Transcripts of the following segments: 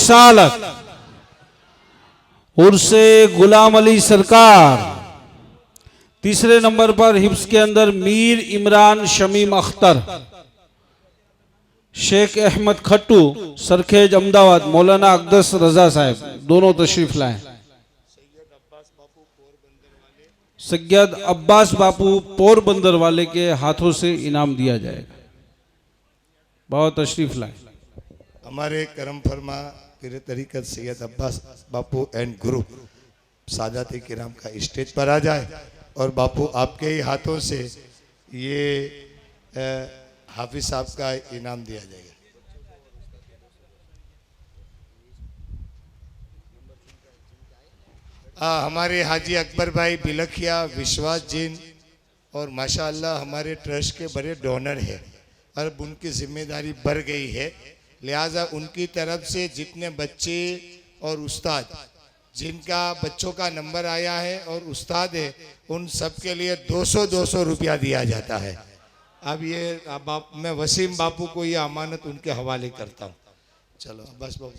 रिसालत उर्से गुलाम अली सरकार। तीसरे नंबर पर हिफ्स के अंदर मीर इमरान शमीम अख्तर, शेख अहमद खट्टू, सरखेज अहमदाबाद, मौलाना अकदस रजा साहब दोनों तशरीफ लाए। सैयद अब्बास बापू पोरबंदर वाले के हाथों से इनाम दिया जाएगा। बहुत तशरीफ लाए। हमारे करम फरमा पीर तरीकत सैयद अब्बास बापू एंड ग्रुप सादाती किराम का स्टेज पर आ जाए और बापू आपके ही हाथों से ये हाफिज साहब का इनाम दिया जाएगा। हमारे हाजी अकबर भाई बिलखिया, विश्वास जिन और माशाअल्लाह हमारे ट्रस्ट के बड़े डोनर हैं और उनकी जिम्मेदारी बढ़ गई है, लिहाजा उनकी तरफ से जितने बच्चे और उस्ताद जिनका बच्चों का नंबर आया है और उस्ताद है उन सब के लिए 200 रुपया दिया जाता है। अब ये मैं वसीम बापू को ये अमानत उनके हवाले करता हूँ। चलो बस बाबू।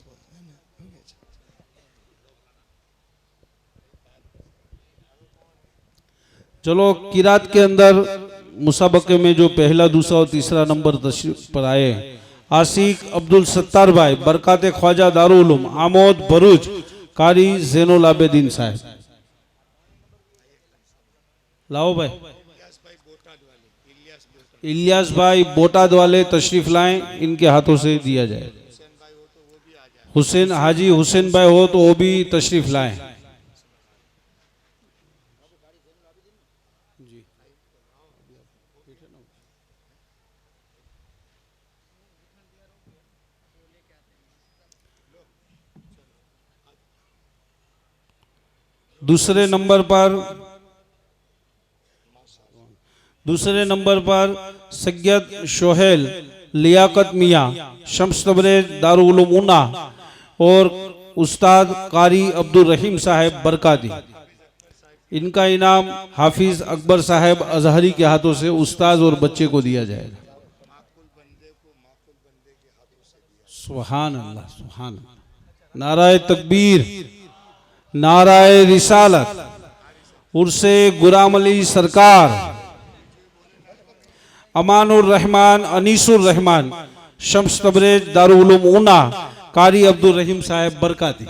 चलो किरात के अंदर मुसाबके में जो पहला, दूसरा और तीसरा नंबर तशरीफ पर आए, आसिक अब्दुल सत्तार भाई, बरकाते ख्वाजा दारुल उलूम, आमोद भरूच, कारी जैनुल आबेदीन साहब। लाओ भाई। इलियास भाई बोटाद वाले तशरीफ लाएं, इनके हाथों से दिया जाए। हुसैन हाजी हुसैन भाई हो तो वो भी तशरीफ लाएं। दूसरे नंबर पर सैयद शोहेल लियाकत मियाँ, शम्स तबरेज दारुल उलूम ऊना और उस्ताद कारी अब्दुल रहीम साहब बरकाती। इनका इनाम हाफिज अकबर साहब अजहरी के हाथों से उस्ताद और बच्चे को दिया जाएगा। सुभान अल्लाह, सुभान अल्लाह। नाराए तकबीर, नाराए रिसालत उर्से गुलाम अली सरकार, अमानुर रहमान, अनीसुर रहमान, शम्स तबरेज दारुल उलूम ऊना, कारी अब्दुल रहीम साहब बरकाती।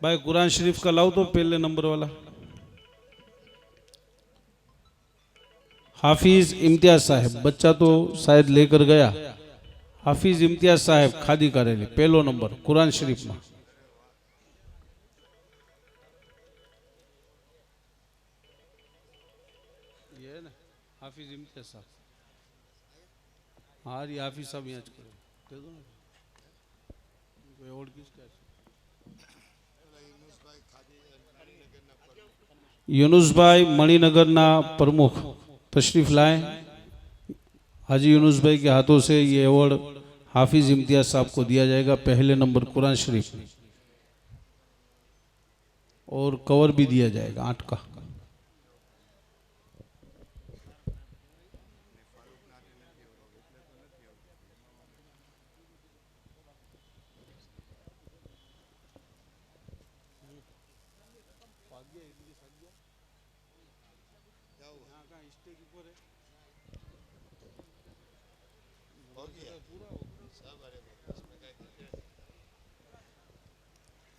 भाई कुरान शरीफ का लाओ तो पहले नंबर वाला। हाफिज इम्तियाज साहब, बच्चा तो शायद लेकर गया। हाफिज इम्तियाज साहब खादी करेली, पहलो नंबर कुरान शरीफ में। ये ना हाफिज इम्तियाज साहब। हाँ ये हाफिज साहब यहाँ दे दो ना। कोई और किसका? यूनुस भाई मणिनगर ना प्रमुख तशरीफ लाएं। हाजी यूनुस भाई के हाथों से ये अवार्ड हाफिज इम्तियाज साहब को दिया जाएगा, पहले नंबर कुरान शरीफ, और कवर भी दिया जाएगा 8 का।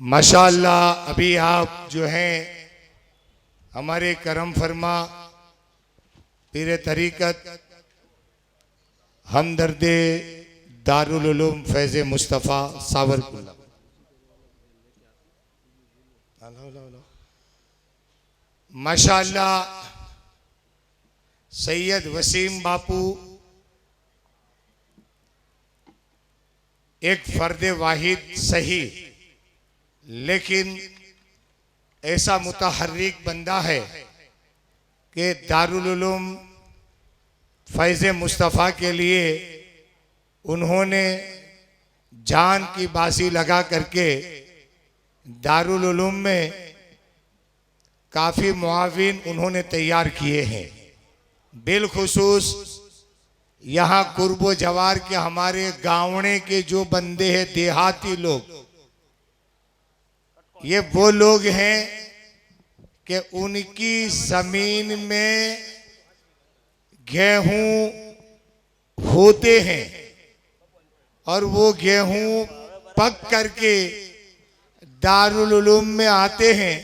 माशाअल्लाह अभी आप जो हैं हमारे करम फरमा पीर तरीकत हमदर्दे दारुल उलूम फैज़ मुस्तफ़ा सावरकुला, माशाअल्लाह सैयद वसीम बापू एक फर्द वाहिद सही, लेकिन ऐसा मुतहर्रिक बंदा है कि दारुल उलूम फैज़ मुस्तफ़ा के लिए उन्होंने जान की बाजी लगा करके दारुल उलूम में काफ़ी मुआविन उन्होंने तैयार किए हैं। बिलखुसूस यहाँ कुर्बो जवार के हमारे गाँवड़े के जो बंदे हैं, देहाती लोग, ये वो लोग हैं कि उनकी जमीन में गेहूं होते हैं और वो गेहूं पक करके दारुल उलूम में आते हैं।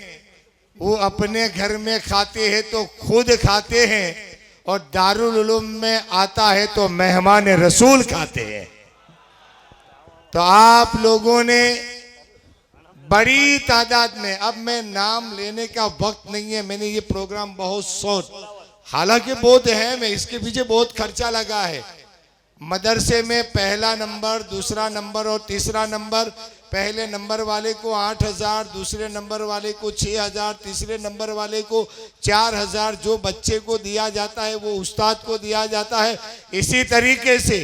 वो अपने घर में खाते हैं तो खुद खाते हैं, और दारुल उलूम में आता है तो मेहमान रसूल खाते हैं। तो आप लोगों ने बड़ी तादाद में, अब मैं नाम लेने का वक्त नहीं है, मैंने ये प्रोग्राम बहुत शॉर्ट, हालांकि बहुत है, मैं इसके पीछे बहुत खर्चा लगा है। मदरसे में पहला नंबर, दूसरा नंबर और तीसरा नंबर, पहले नंबर वाले को 8,000, दूसरे नंबर वाले को 6,000, तीसरे नंबर वाले को 4,000 जो बच्चे को दिया जाता है वो उस्ताद को दिया जाता है। इसी तरीके से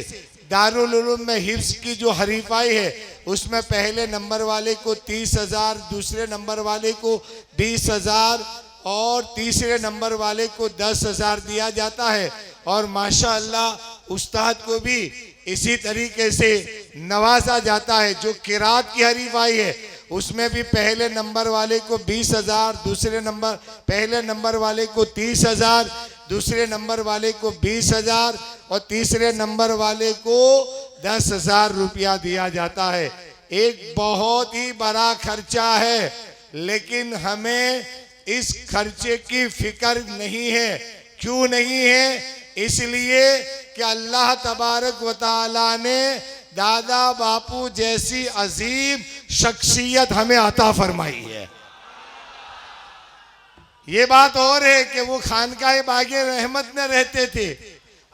दारुल उलूम में हिफ्ज की जो हरीफाई है उसमें पहले नंबर वाले को 30,000, दूसरे नंबर वाले को 20,000 और तीसरे नंबर वाले को 10,000 दिया जाता है। और माशाअल्लाह उस्ताद को भी इसी तरीके से नवाजा जाता है। जो किरात की हरीफाई है उसमें भी पहले नंबर वाले को 20,000, पहले नंबर वाले को 30,000, दूसरे नंबर वाले को 20,000 और तीसरे नंबर वाले को 10,000 रुपया दिया जाता है। एक बहुत ही बड़ा खर्चा है, लेकिन हमें इस खर्चे की फिक्र नहीं है। क्यों नहीं है? इसलिए कि अल्लाह तबारक व तआला ने दादा बापू जैसी अजीम शख्सियत हमें अता फरमाई है। ये बात और है कि वो खानकाए बागे रहमत में रहते थे,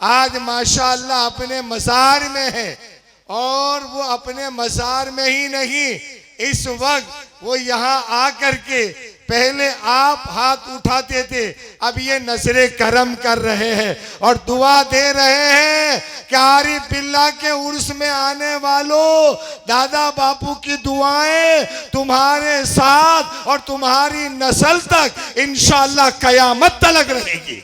आज माशाअल्लाह अपने मज़ार में है। और वो अपने मज़ार में ही नहीं, इस वक्त वो यहाँ आकर के पहले आप हाथ उठाते थे, अब ये नजरे करम कर रहे हैं और दुआ दे रहे हैं कि आरिफ बिल्ला के उर्स में आने वालों, दादा बापू की दुआएं तुम्हारे साथ और तुम्हारी नस्ल तक इंशाअल्लाह कयामत तक रहेगी।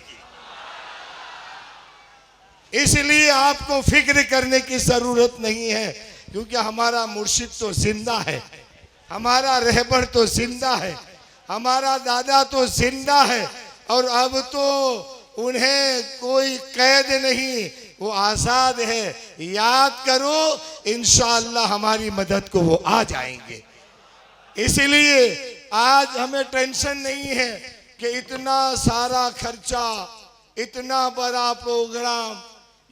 इसलिए आपको फिक्र करने की जरूरत नहीं है, क्योंकि हमारा मुर्शिद तो जिंदा है, हमारा रहबर तो जिंदा है, हमारा दादा तो जिंदा है। और अब तो उन्हें कोई कैद नहीं, वो आज़ाद है। याद करो, इंशाअल्लाह हमारी मदद को वो आ जाएंगे। इसलिए आज हमें टेंशन नहीं है कि इतना सारा खर्चा, इतना बड़ा प्रोग्राम,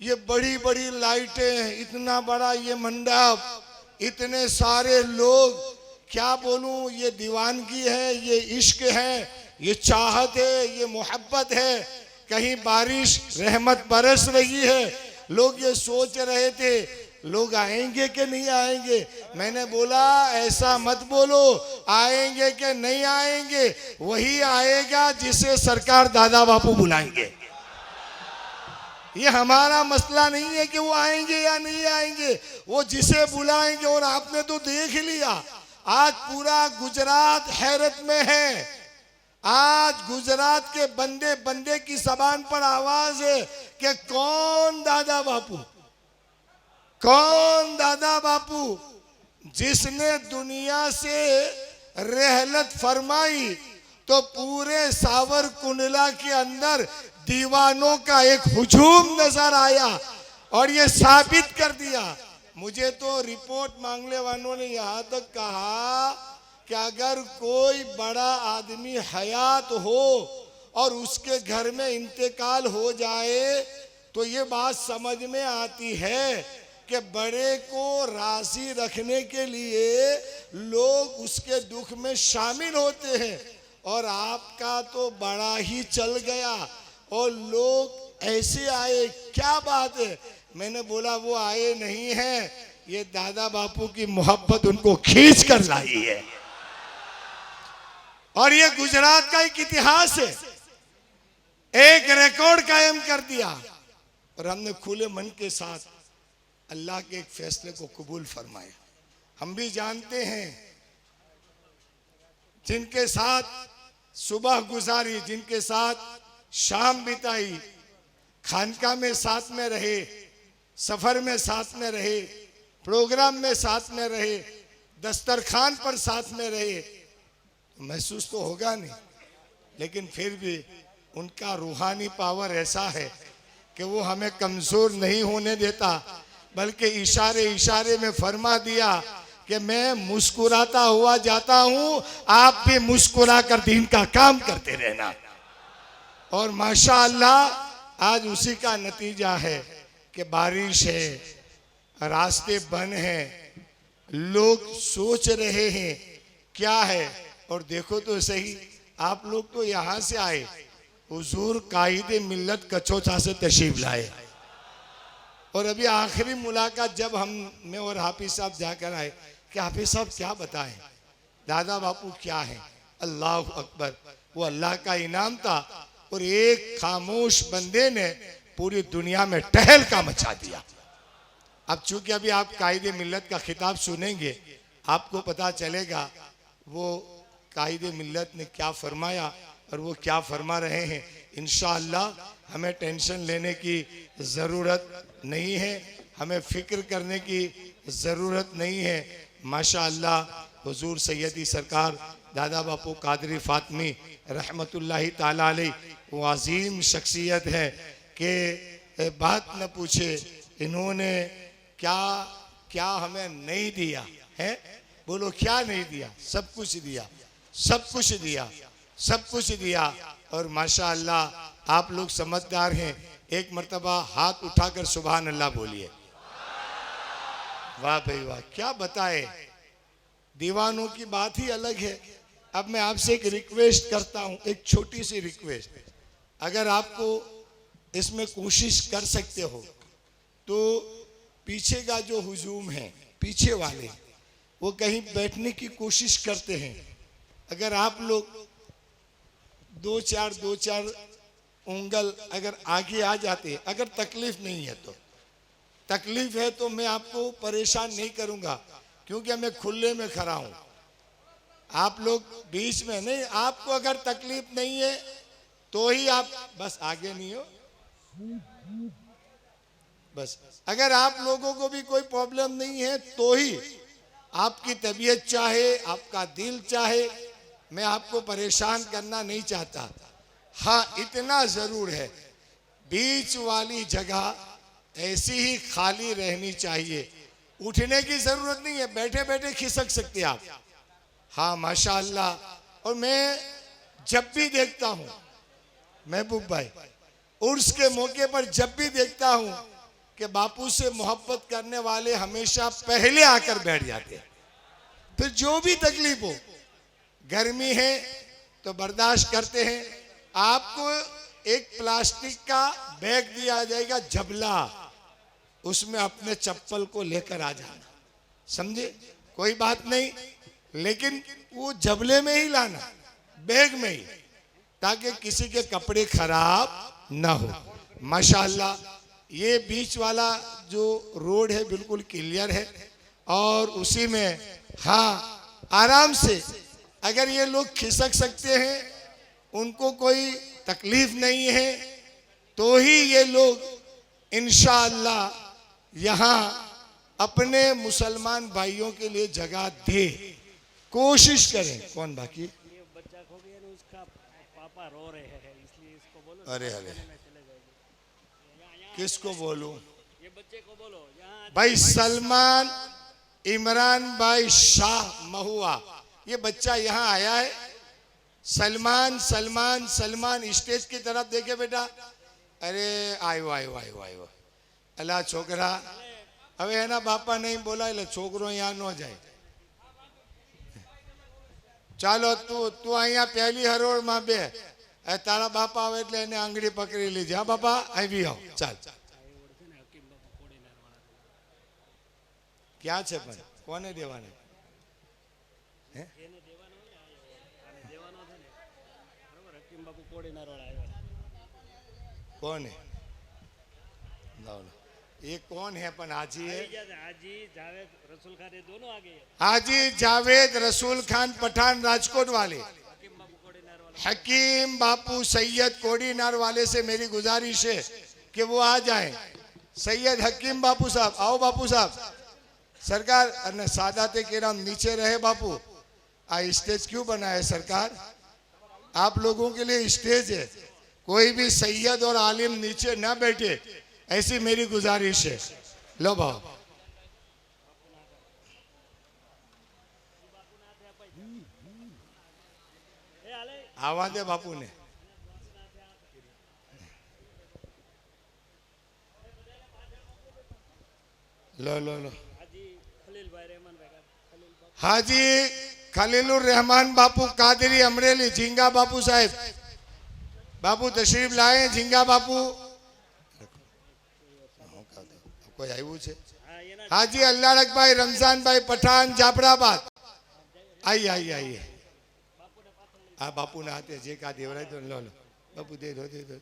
ये बड़ी बड़ी लाइटें, इतना बड़ा ये मंडप, इतने सारे लोग, क्या बोलूं, ये दीवानगी है, ये इश्क है, ये चाहत है, ये मोहब्बत है। कहीं बारिश रहमत बरस रही है, लोग ये सोच रहे थे लोग आएंगे कि नहीं आएंगे। मैंने बोला ऐसा मत बोलो, आएंगे कि नहीं आएंगे, वही आएगा जिसे सरकार दादा बापू बुलाएंगे। ये हमारा मसला नहीं है कि वो आएंगे या नहीं आएंगे, वो जिसे बुलाएंगे। और आपने तो देख लिया, आज पूरा गुजरात हैरत में है। आज गुजरात के बंदे बंदे की जबान पर आवाज है कि कौन दादा बापू, कौन दादा बापू, जिसने दुनिया से रहलत फरमाई तो पूरे सावरकुंडला के अंदर दीवानों का एक हुजूम नजर आया और ये साबित कर दिया। मुझे तो रिपोर्ट मांगने वालों ने यहाँ तक कहा कि अगर कोई बड़ा आदमी हयात हो और उसके घर में इंतकाल हो जाए तो ये बात समझ में आती है कि बड़े को राजी रखने के लिए लोग उसके दुख में शामिल होते हैं। और आपका तो बड़ा ही चल गया और लोग ऐसे आए, क्या बात है? मैंने बोला वो आए नहीं हैं, ये दादा बापू की मोहब्बत उनको खींच कर लाई है। और ये गुजरात का एक इतिहास है, एक रिकॉर्ड कायम कर दिया। और हमने खुले मन के साथ अल्लाह के एक फैसले को कबूल फरमाया। हम भी जानते हैं जिनके साथ सुबह गुजारी, जिनके साथ शाम बिताई, खानका में साथ में रहे, सफर में साथ में रहे, प्रोग्राम में साथ में रहे, दस्तरखान पर साथ में रहे, महसूस तो होगा नहीं, लेकिन फिर भी उनका रूहानी पावर ऐसा है कि वो हमें कमजोर नहीं होने देता, बल्कि इशारे इशारे में फरमा दिया कि मैं मुस्कुराता हुआ जाता हूं, आप भी मुस्कुरा कर दीन का काम करते रहना। और माशाअल्लाह आज उसी का नतीजा है कि बारिश है, रास्ते बंद हैं, लोग सोच रहे हैं क्या है। और देखो तो सही, आप लोग तो यहाँ से आए, हुजूर कायदे मिल्लत कचौथा से तशरीफ लाए, और अभी आखिरी मुलाकात जब मैं और हाफिज साहब जाकर आए कि हाफिज साहब क्या बताएं, दादा बापू क्या है, अल्लाह अकबर, वो अल्लाह का इनाम था। और एक खामोश बंदे ने पूरी दुनिया में टहलका मचा दिया। अब चूंकि अभी आप कायदे मिल्लत का खिताब सुनेंगे, आपको पता चलेगा वो कायदे मिल्लत ने क्या फरमाया और वो क्या फरमा रहे हैं। इंशाअल्लाह हमें टेंशन लेने की ज़रूरत नहीं है, हमें फिक्र करने की ज़रूरत नहीं है। माशाअल्लाह हुजूर सैयदी सरकार दादा बापू कादरी फातमी रहमतुल्लाहि ताला अलैह वो अजीम शख्सियत है कि बात न पूछे, इन्होंने क्या क्या हमें नहीं दिया है। बोलो क्या नहीं दिया, सब कुछ दिया, सब कुछ दिया, सब कुछ दिया। और माशाअल्लाह आप लोग समझदार हैं, एक मर्तबा हाथ उठाकर सुभान अल्लाह बोलिए। वाह भाई वाह, क्या बताए, दीवानों की बात ही अलग है। अब मैं आपसे एक रिक्वेस्ट करता हूं, एक छोटी सी रिक्वेस्ट, अगर आपको इसमें कोशिश कर सकते हो तो पीछे का जो हुजूम है, पीछे वाले वो कहीं बैठने की कोशिश करते हैं। अगर आप लोग दो चार उंगल अगर आगे आ जाते, अगर तकलीफ नहीं है तो, तकलीफ है तो मैं आपको परेशान नहीं करूंगा, क्योंकि मैं खुले में खड़ा हूं, आप लोग बीच में नहीं। आपको अगर तकलीफ नहीं है तो ही आप बस आगे नहीं हो, बस अगर आप लोगों को भी कोई प्रॉब्लम नहीं है तो ही, आपकी तबीयत चाहे, आपका दिल चाहे, मैं आपको परेशान करना नहीं चाहता। हाँ इतना जरूर है, बीच वाली जगह ऐसी ही खाली रहनी चाहिए, उठने की जरूरत नहीं है, बैठे बैठे खिसक सकते आप। हाँ माशाअल्लाह। और मैं जब भी देखता हूँ महबूब भाई, उर्स के मौके पर जब भी देखता हूँ कि बापू से मोहब्बत करने वाले हमेशा पहले आकर बैठ जाते हैं। फिर जो भी तकलीफ हो, गर्मी है तो बर्दाश्त करते हैं, आपको एक प्लास्टिक का बैग दिया जाएगा झबला, उसमें अपने चप्पल को लेकर आ जाना, समझे, कोई बात नहीं, लेकिन वो झबले में ही लाना, बैग में ही, ताकि किसी के कपड़े खराब ना हो। माशाअल्लाह ये बीच वाला जो रोड है बिल्कुल क्लियर है, और उसी में हाँ आराम से अगर ये लोग खिसक सकते हैं, उनको कोई तकलीफ नहीं है, तो ही ये लोग इंशाअल्लाह यहाँ अपने मुसलमान भाइयों के लिए जगह दे, कोशिश करें। कौन बाकी? बच्चा खो गया ना, उसका पापा रो रहे हैं, इसलिए इसको बोलो। अरे अरे किसको बोलूं? ये बच्चे को बोलो यहाँ। भाई सलमान इमरान भाई शाह महुआ, ये बच्चा यहाँ आया है। सलमान सलमान सलमान स्टेज की तरफ देखे बेटा। अरे आयो आयो आयो आयो अल्लाह छोकरा, હવે એના બાપા નહીં બોલા એટલે છોકરો અહીંયા ન જાય। ચાલો તું અહીંયા પહેલી હરોળમાં બે, તારા બાપા આવે એટલે એને આંગળી પકડી લીધી। હા બાપા આવી આવો, ચાલ। ક્યાં છે પણ કોને દેવાને? कौन है? ये कौन है? अपन हाजी है, हाजी जावेद रसूल खान, ये दोनों आ गए। हाजी जावेद रसूल खान पठान राजकोट वाले, हकीम बापू सैयद कोडीनार वाले से मेरी गुजारिश है कि वो आ जाएं। सैयद हकीम बापू साहब, आओ बापू साहब सरकार। અને સાદાતે કેરામ नीचे रहे बापू। आ स्टेज क्यों बना है सरकार? आप लोगों के लिए स्टेज है, कोई भी सैयद और आलिम नीचे ना बैठे, ऐसी मेरी गुजारिश है। लो भाव आवा दे बापू ने। लो लो लो हाजी खलीलुर रहमान बापू कादरी अमरेली, झींगा बापू साहेब, बापू तशरीफ लाए। झींगा बापू कोई आयु छे? हाजी अल्लाहक भाई रमजान भाई पठान जाफराबाद, आइए आइए आइए। हाँ बापू ने हाथे जे का देवराय तो लो लो बापू दे दो दे दो।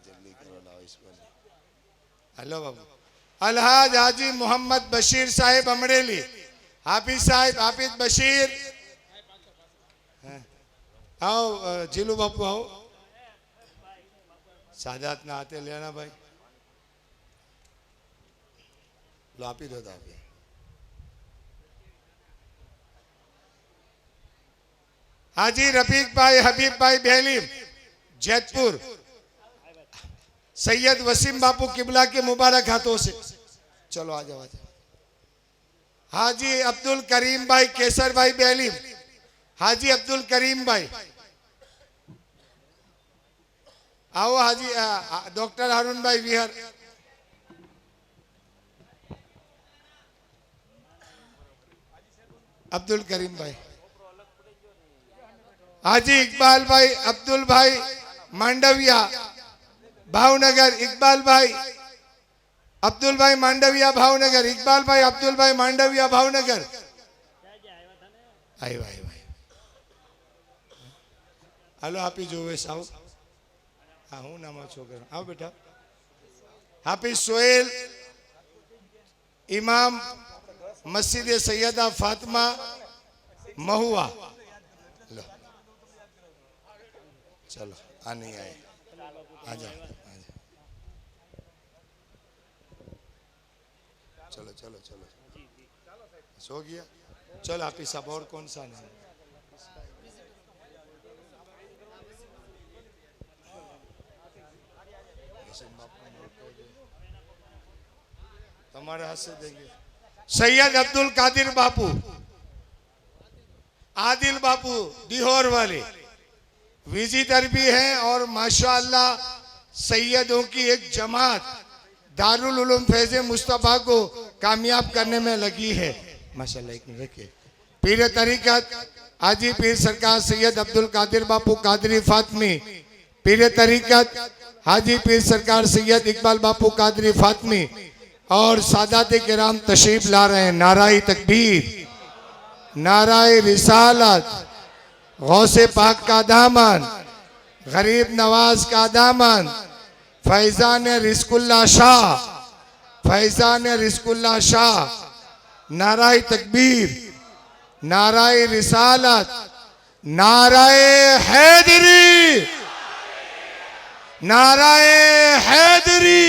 जल्दी करो लाओ इसको। हेलो बाबू। अलहाज हाजी मोहम्मद बशीर साहेब अमरेली, हाफिज साहेब हाफिज बशीर। आओ जिलू बापू आओ। सादात ना आते लेना भाई, लो आप ही दो आप। हाजी रफीक भाई हबीब भाई बेलीम जैतपुर, सैयद वसीम बापू किबला के मुबारक हाथों से। चलो आ जाओ आ जाओ। हाजी अब्दुल करीम भाई केसर भाई बेलीम, हाजी अब्दुल करीम भाई आओ। हाजी डॉक्टर हारून भाई विहर, अब्दुल करीम भाई। हाजी इकबाल भाई अब्दुल भाई मांडविया भावनगर, इकबाल भाई अब्दुल भाई मांडविया भावनगर, इकबाल भाई अब्दुल भाई मांडविया भावनगर। आयो आयो आयो। हेलो हाफिज जोवेश आओ। हाँ हूँ नाम छोकर आओ बेटा। हाफिज सोहेल इमाम मस्जिद सैयदा फातिमा महुआ। लो चलो आ नहीं आए, आ जाओ चलो चलो चलो। सो गया? चलो हाफिज साहब और कौन सा नाम? तुम्हारे हाथ से देंगे। सैयद अब्दुल कादिर बापू, आदिल बापू दिहोर वाले विजिटर भी हैं और माशाअल्लाह सैयदों की एक जमात दारुल उलूम फैज़े मुस्तफ़ा को कामयाब करने में लगी है माशाअल्लाह। एक मिनट रखिए। पीर तरीक़त हाजी पीर सरकार सैयद अब्दुल कादिर बापू कादरी फातमी, पीर तरीक़त हाजी पीर सरकार सैयद इकबाल बापू कादरी फातमी और सादाते किराम तशरीफ ला रहे हैं। नाराए तकबीर, नाराए रिसालत, गौसे पाक का दामन, गरीब नवाज का दामन, फैजान रिस्कुल्ला शाह, फैजान रिस्कुल्ला शाह। नाराए तकबीर, नाराए रिसालत, नाराए हैदरी, नाराए हैदरी।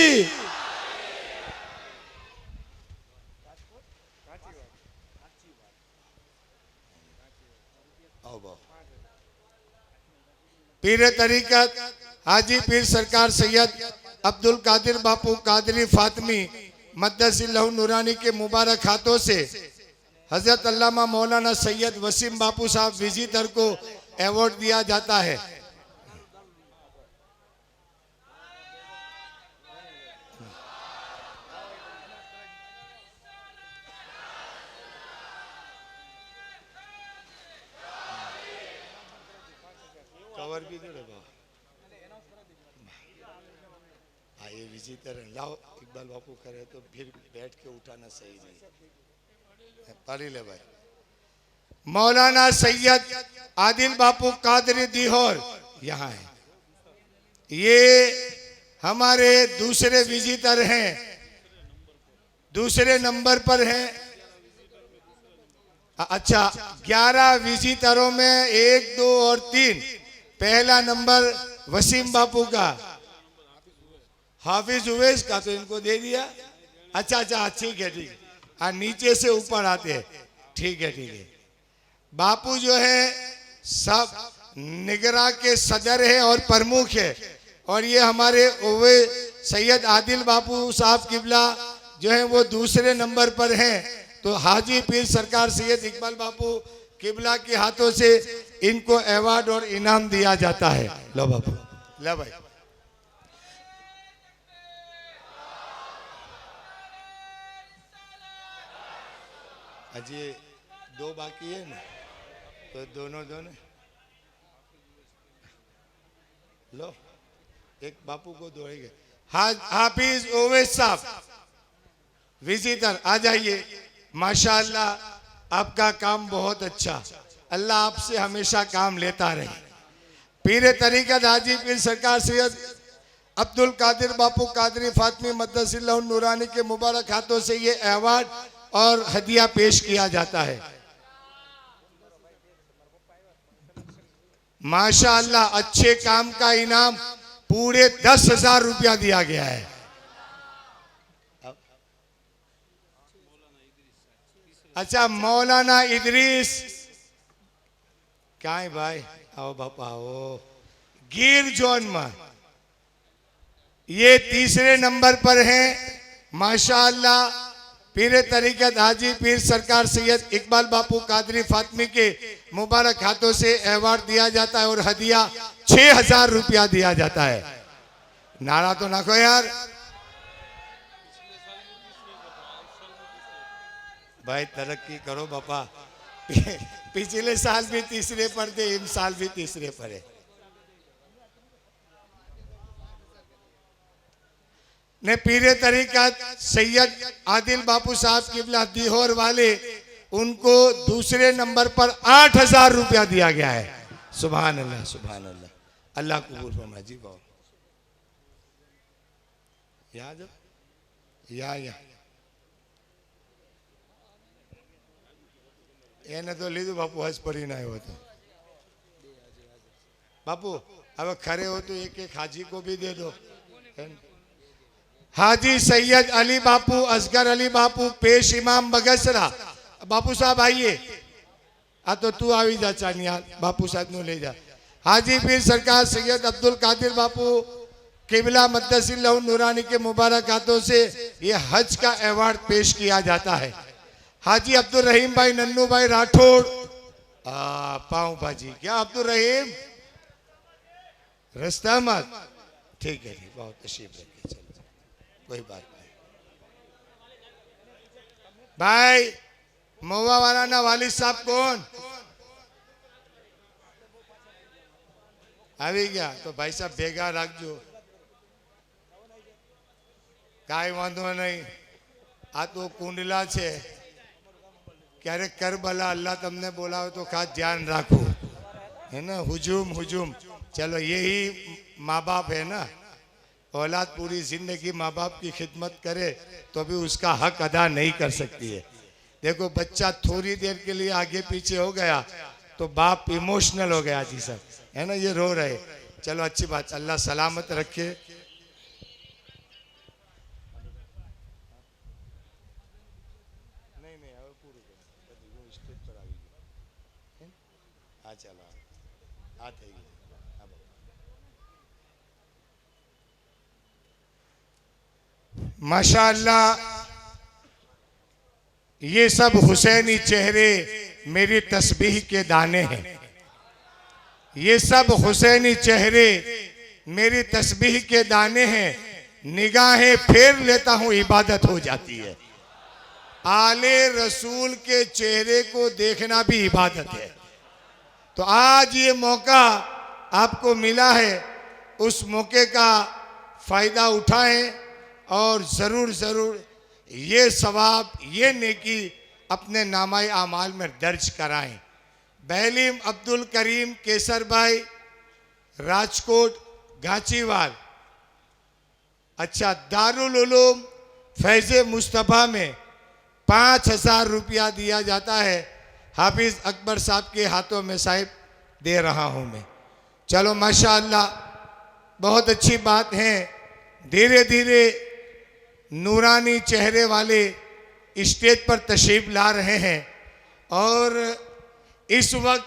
पीर तरीक़त हाजी पीर सरकार सैयद अब्दुल कादिर बापू कादरी फातमी मद्दसिल्लाहु नूरानी के मुबारक हाथों से हजरत अल्लामा मौलाना सैयद वसीम बापू साहब विजिटर को अवार्ड दिया जाता है। कवर भी दे ये विजिटर लाओ। इकबाल बापू करे तो फिर बैठ के उठाना सही नहीं। पाली ले भाई। मौलाना सैयद आदिल बापू कादरी दिहोर यहाँ है, ये हमारे दूसरे विजिटर हैं, दूसरे नंबर पर हैं। अच्छा 11 विजिटरों में 1, 2 और 3, पहला नंबर वसीम बापू का, हाफिज उवैस का तो इनको दे दिया। अच्छा अच्छा ठीक है ठीक है। हाँ नीचे से ऊपर आते हैं। ठीक है ठीक है। बापू जो है सब निगरा के सदर है और प्रमुख है, और ये हमारे ओवे सैयद आदिल बापू साहब किबला जो है वो दूसरे नंबर पर हैं। तो हाजी पीर सरकार सैयद इकबाल बापू किबला के हाथों से इनको अवार्ड और इनाम दिया जाता है। लो बापू, लो भाई। अजी दो बाकी है ना, तो दोनों दोनों लो, एक बापू को दौड़ेंगे। हाफिज ओवैस साहब विजिटर आ जाइए। माशाअल्लाह आपका काम बहुत अच्छा, अल्लाह आपसे हमेशा काम लेता रहे। पीर तरीक़त हाजी पीर सरकार सैयद अब्दुल कादिर बापू कादरी फातमी मद्दसिल्लाह नूरानी के मुबारक हाथों से ये अवार्ड और हदिया पेश किया जाता है। माशाअल्लाह अच्छे काम का इनाम पूरे 10,000 रुपया दिया गया है। अच्छा मौलाना इदरीस क्या है भाई, आओ बापा आओ। गिर जोन में ये तीसरे नंबर पर हैं। माशाअल्लाह पीर तरीक़त हाजी पीर सरकार सैयद इकबाल बापू कादरी फातमी के मुबारक हाथों से अवार्ड दिया जाता है और हदिया 6,000 रुपया दिया जाता है। नारा तो ना को यार भाई, तरक्की करो बापा। पिछले साल भी तीसरे पर थे, इन साल भी तीसरे पर है। ने पीर तरीक़त सैयद आदिल बापू साहब किबला दिहोर वाले, उनको दूसरे नंबर पर 8,000 रुपया दिया गया है। सुभान अल्लाह सुभान अल्लाह, अल्लाह कबूल फरमाए जी। बाबू याद या એને તો લીધું બાપુ, હજ પડીને આવ્યો હતો બાપુ। હવે ખરે हो तो एक एक हाजी को भी दे दो। हाजी सैयद अली बापू असगर अली बापू पेश इमाम बगसरा। बापू साहब आइए। आ तो तू આવી જા ચાનિયા, बापू साहब नु ले जा। हाजी पीर सरकार सैयद अब्दुल कादिर बापू किबला मद्दसिल्लाह नूरानी के मुबारक हाथों से ये हज का अवार्ड पेश किया जाता है। हाजी अब्दुल रहीम भाई नन्नू भाई राठौड़ पाव भाजी क्या अब्दुल रहीम रास्ता मत, ठीक है बहुत तशरीफ रखिए, चलो कोई बात नहीं। भाई महुआ वाला ना वालिद साहब कौन આવી ગયા? तो भाई साहब भेगा रखजो, काई वांधो नहीं। आ तो कुंडला छे, क्यारेक करबला अल्लाह तमने बोलावे तो खास ध्यान राखो, है ना। हुजूम हुजूम, चलो यही माँ बाप है ना। औलाद पूरी जिंदगी माँ बाप की खिदमत करे तो भी उसका हक अदा नहीं कर सकती है। देखो बच्चा थोड़ी देर के लिए आगे पीछे हो गया तो बाप इमोशनल हो गया जी सर, है ना, ये रो रहे। चलो अच्छी बात, अल्लाह सलामत रखे। माशाअल्लाह ये सब हुसैनी चेहरे मेरी तस्बीह के दाने हैं। ये सब हुसैनी चेहरे मेरी तस्बीह के दाने हैं। निगाहें फेर लेता हूं इबादत हो जाती है। आले रसूल के चेहरे को देखना भी इबादत है। तो आज ये मौका आपको मिला है, उस मौके का फायदा उठाएं और ज़रूर ज़रूर ये सवाब ये नेकी अपने नामाए आमाल में दर्ज कराएं। बहलीम अब्दुल करीम केसर भाई राजकोट गांचीवाल। अच्छा दारुल उलूम फैज़े मुस्तफ़ा में 5,000 रुपया दिया जाता है। हाफिज अकबर साहब के हाथों में साहिब दे रहा हूं मैं। चलो माशाअल्लाह बहुत अच्छी बात है। धीरे धीरे नूरानी चेहरे वाले स्टेज पर तशरीफ ला रहे हैं। और इस वक्त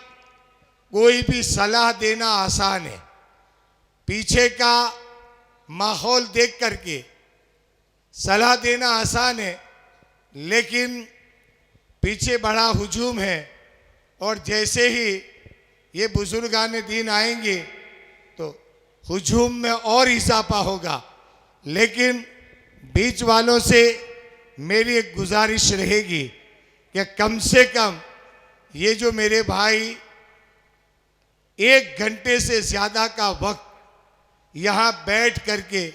कोई भी सलाह देना आसान है। पीछे का माहौल देख करके सलाह देना आसान है, लेकिन पीछे बड़ा हुजूम है। और जैसे ही ये बुजुर्गान दीन आएंगे तो हुजूम में और इजाफा होगा। लेकिन बीच वालों से मेरी एक गुजारिश रहेगी कि कम से कम ये जो मेरे भाई 1 घंटे से ज़्यादा का वक्त यहाँ बैठ करके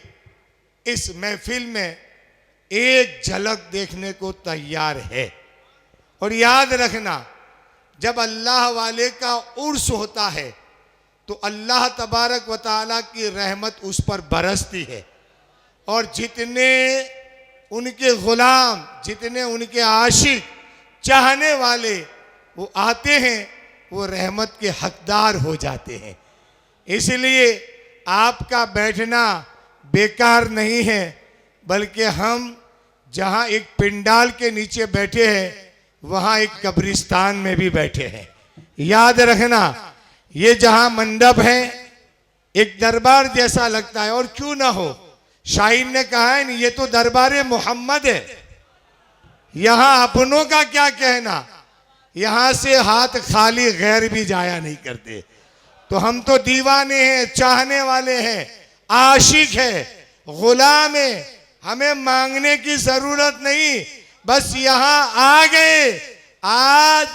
इस महफिल में एक झलक देखने को तैयार है। और याद रखना, जब अल्लाह वाले का उर्स होता है तो अल्लाह तबारक व तआला की रहमत उस पर बरसती है। और जितने उनके गुलाम, जितने उनके आशिक चाहने वाले वो आते हैं, वो रहमत के हकदार हो जाते हैं। इसलिए आपका बैठना बेकार नहीं है, बल्कि हम जहाँ एक पिंडाल के नीचे बैठे हैं वहाँ एक कब्रिस्तान में भी बैठे हैं। याद रखना, ये जहाँ मंडप है एक दरबार जैसा लगता है, और क्यों ना हो। शायर ने कहा है ये तो दरबार मोहम्मद है। यहाँ अपनों का क्या कहना, यहाँ से हाथ खाली गैर भी जाया नहीं करते। तो हम तो दीवाने हैं, चाहने वाले हैं, आशिक है, गुलाम है। हमें मांगने की जरूरत नहीं, बस यहाँ आ गए। आज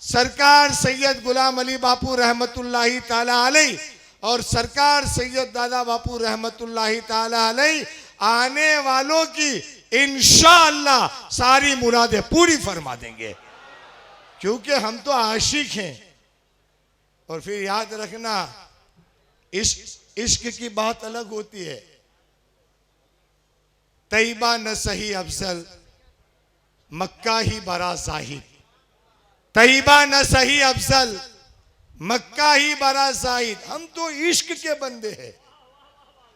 सरकार सैयद गुलाम अली बापू रहमतुल्लाही ताला अलैह और सरकार सैयद दादा बापू रहमतुल्लाही ताला अलैह आने वालों की इंशाअल्लाह सारी मुरादें पूरी फरमा देंगे, क्योंकि हम तो आशिक हैं। और फिर याद रखना, इश्क की बात अलग होती है। तैयबा न सही अफजल, मक्का ही बड़ा जाहिद। तैयबा न सही अफजल, मक्का ही बड़ा जाहिद। हम तो इश्क के बंदे हैं,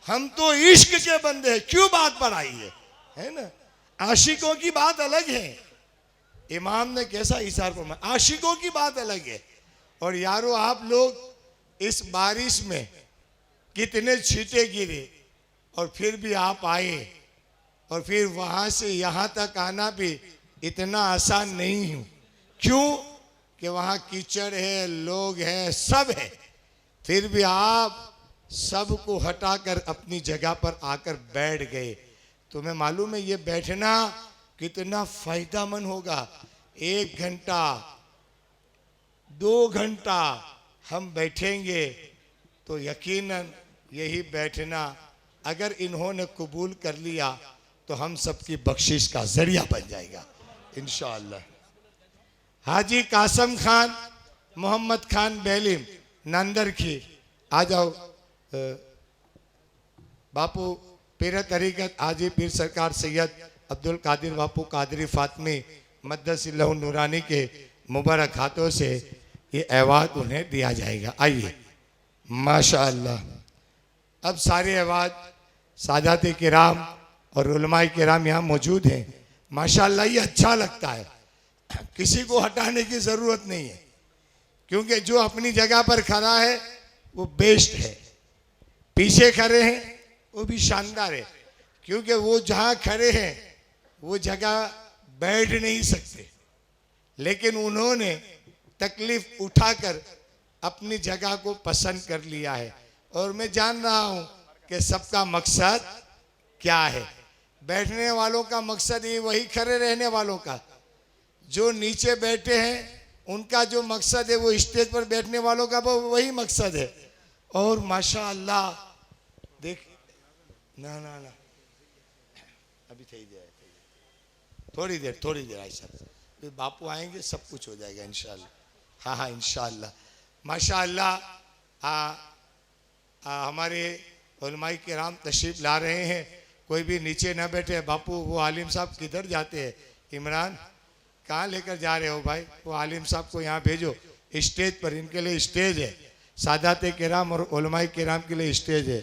हम तो इश्क के बंदे हैं। क्यों बात बढ़ाई है ना। आशिकों की बात अलग है। इमाम ने कैसा इशारा फरमाया, आशिकों की बात अलग है। और यारो, आप लोग इस बारिश में कितने छींटे गिरे और फिर भी आप आए, और फिर वहां से यहाँ तक आना भी इतना आसान नहीं हूँ। क्यों कि वहाँ कीचड़ है, लोग हैं, सब है। फिर भी आप सबको हटाकर अपनी जगह पर आकर बैठ गए। तुम्हें मालूम है ये बैठना कितना फायदेमंद होगा। 1 घंटा 2 घंटा हम बैठेंगे तो यकीनन यही बैठना अगर इन्होंने कबूल कर लिया तो हम सबकी बख्शिश का जरिया बन जाएगा इंशाअल्लाह। हाजी कासम खान, मोहम्मद खान बेलिम, नंदर की, आ जाओ। बापू पीर तरीक़त हाजी पीर सरकार सैयद अब्दुल कादिर बापू कादरी फातमी मद्दसिल्लाहु नूरानी के मुबारक हाथों से ये अवार्ड उन्हें दिया जाएगा। आइए माशाअल्लाह। अब सारे अवार्ड सादात किराम और उलमाए किराम यहाँ मौजूद हैं। माशाअल्लाह ये अच्छा लगता है, किसी को हटाने की ज़रूरत नहीं है, क्योंकि जो अपनी जगह पर खड़ा है वो बेस्ट है। पीछे खड़े हैं वो भी शानदार है, क्योंकि वो जहाँ खड़े हैं वो जगह बैठ नहीं सकते, लेकिन उन्होंने तकलीफ उठाकर अपनी जगह को पसंद कर लिया है। और मैं जान रहा हूँ कि सबका मकसद क्या है। बैठने वालों का मकसद ये, वही खड़े रहने वालों का। जो नीचे बैठे हैं उनका जो मकसद है वो स्टेज पर बैठने वालों का वो वही मकसद है। और माशाअल्लाह देख ना ना ना अभी थोड़ी देर ऐसा फिर बापू आएंगे, सब कुछ हो जाएगा इंशाअल्लाह। हाँ इंशाअल्लाह। माशाअल्लाह हमारे उलमाए किराम तशरीफ ला रहे हैं। कोई भी नीचे ना बैठे। बापू वो आलिम साहब किधर जाते हैं? इमरान कहाँ लेकर जा रहे हो भाई? वो आलिम साहब को यहाँ भेजो स्टेज पर, इनके लिए स्टेज है। सादात किराम और उलमाए किराम के लिए स्टेज है।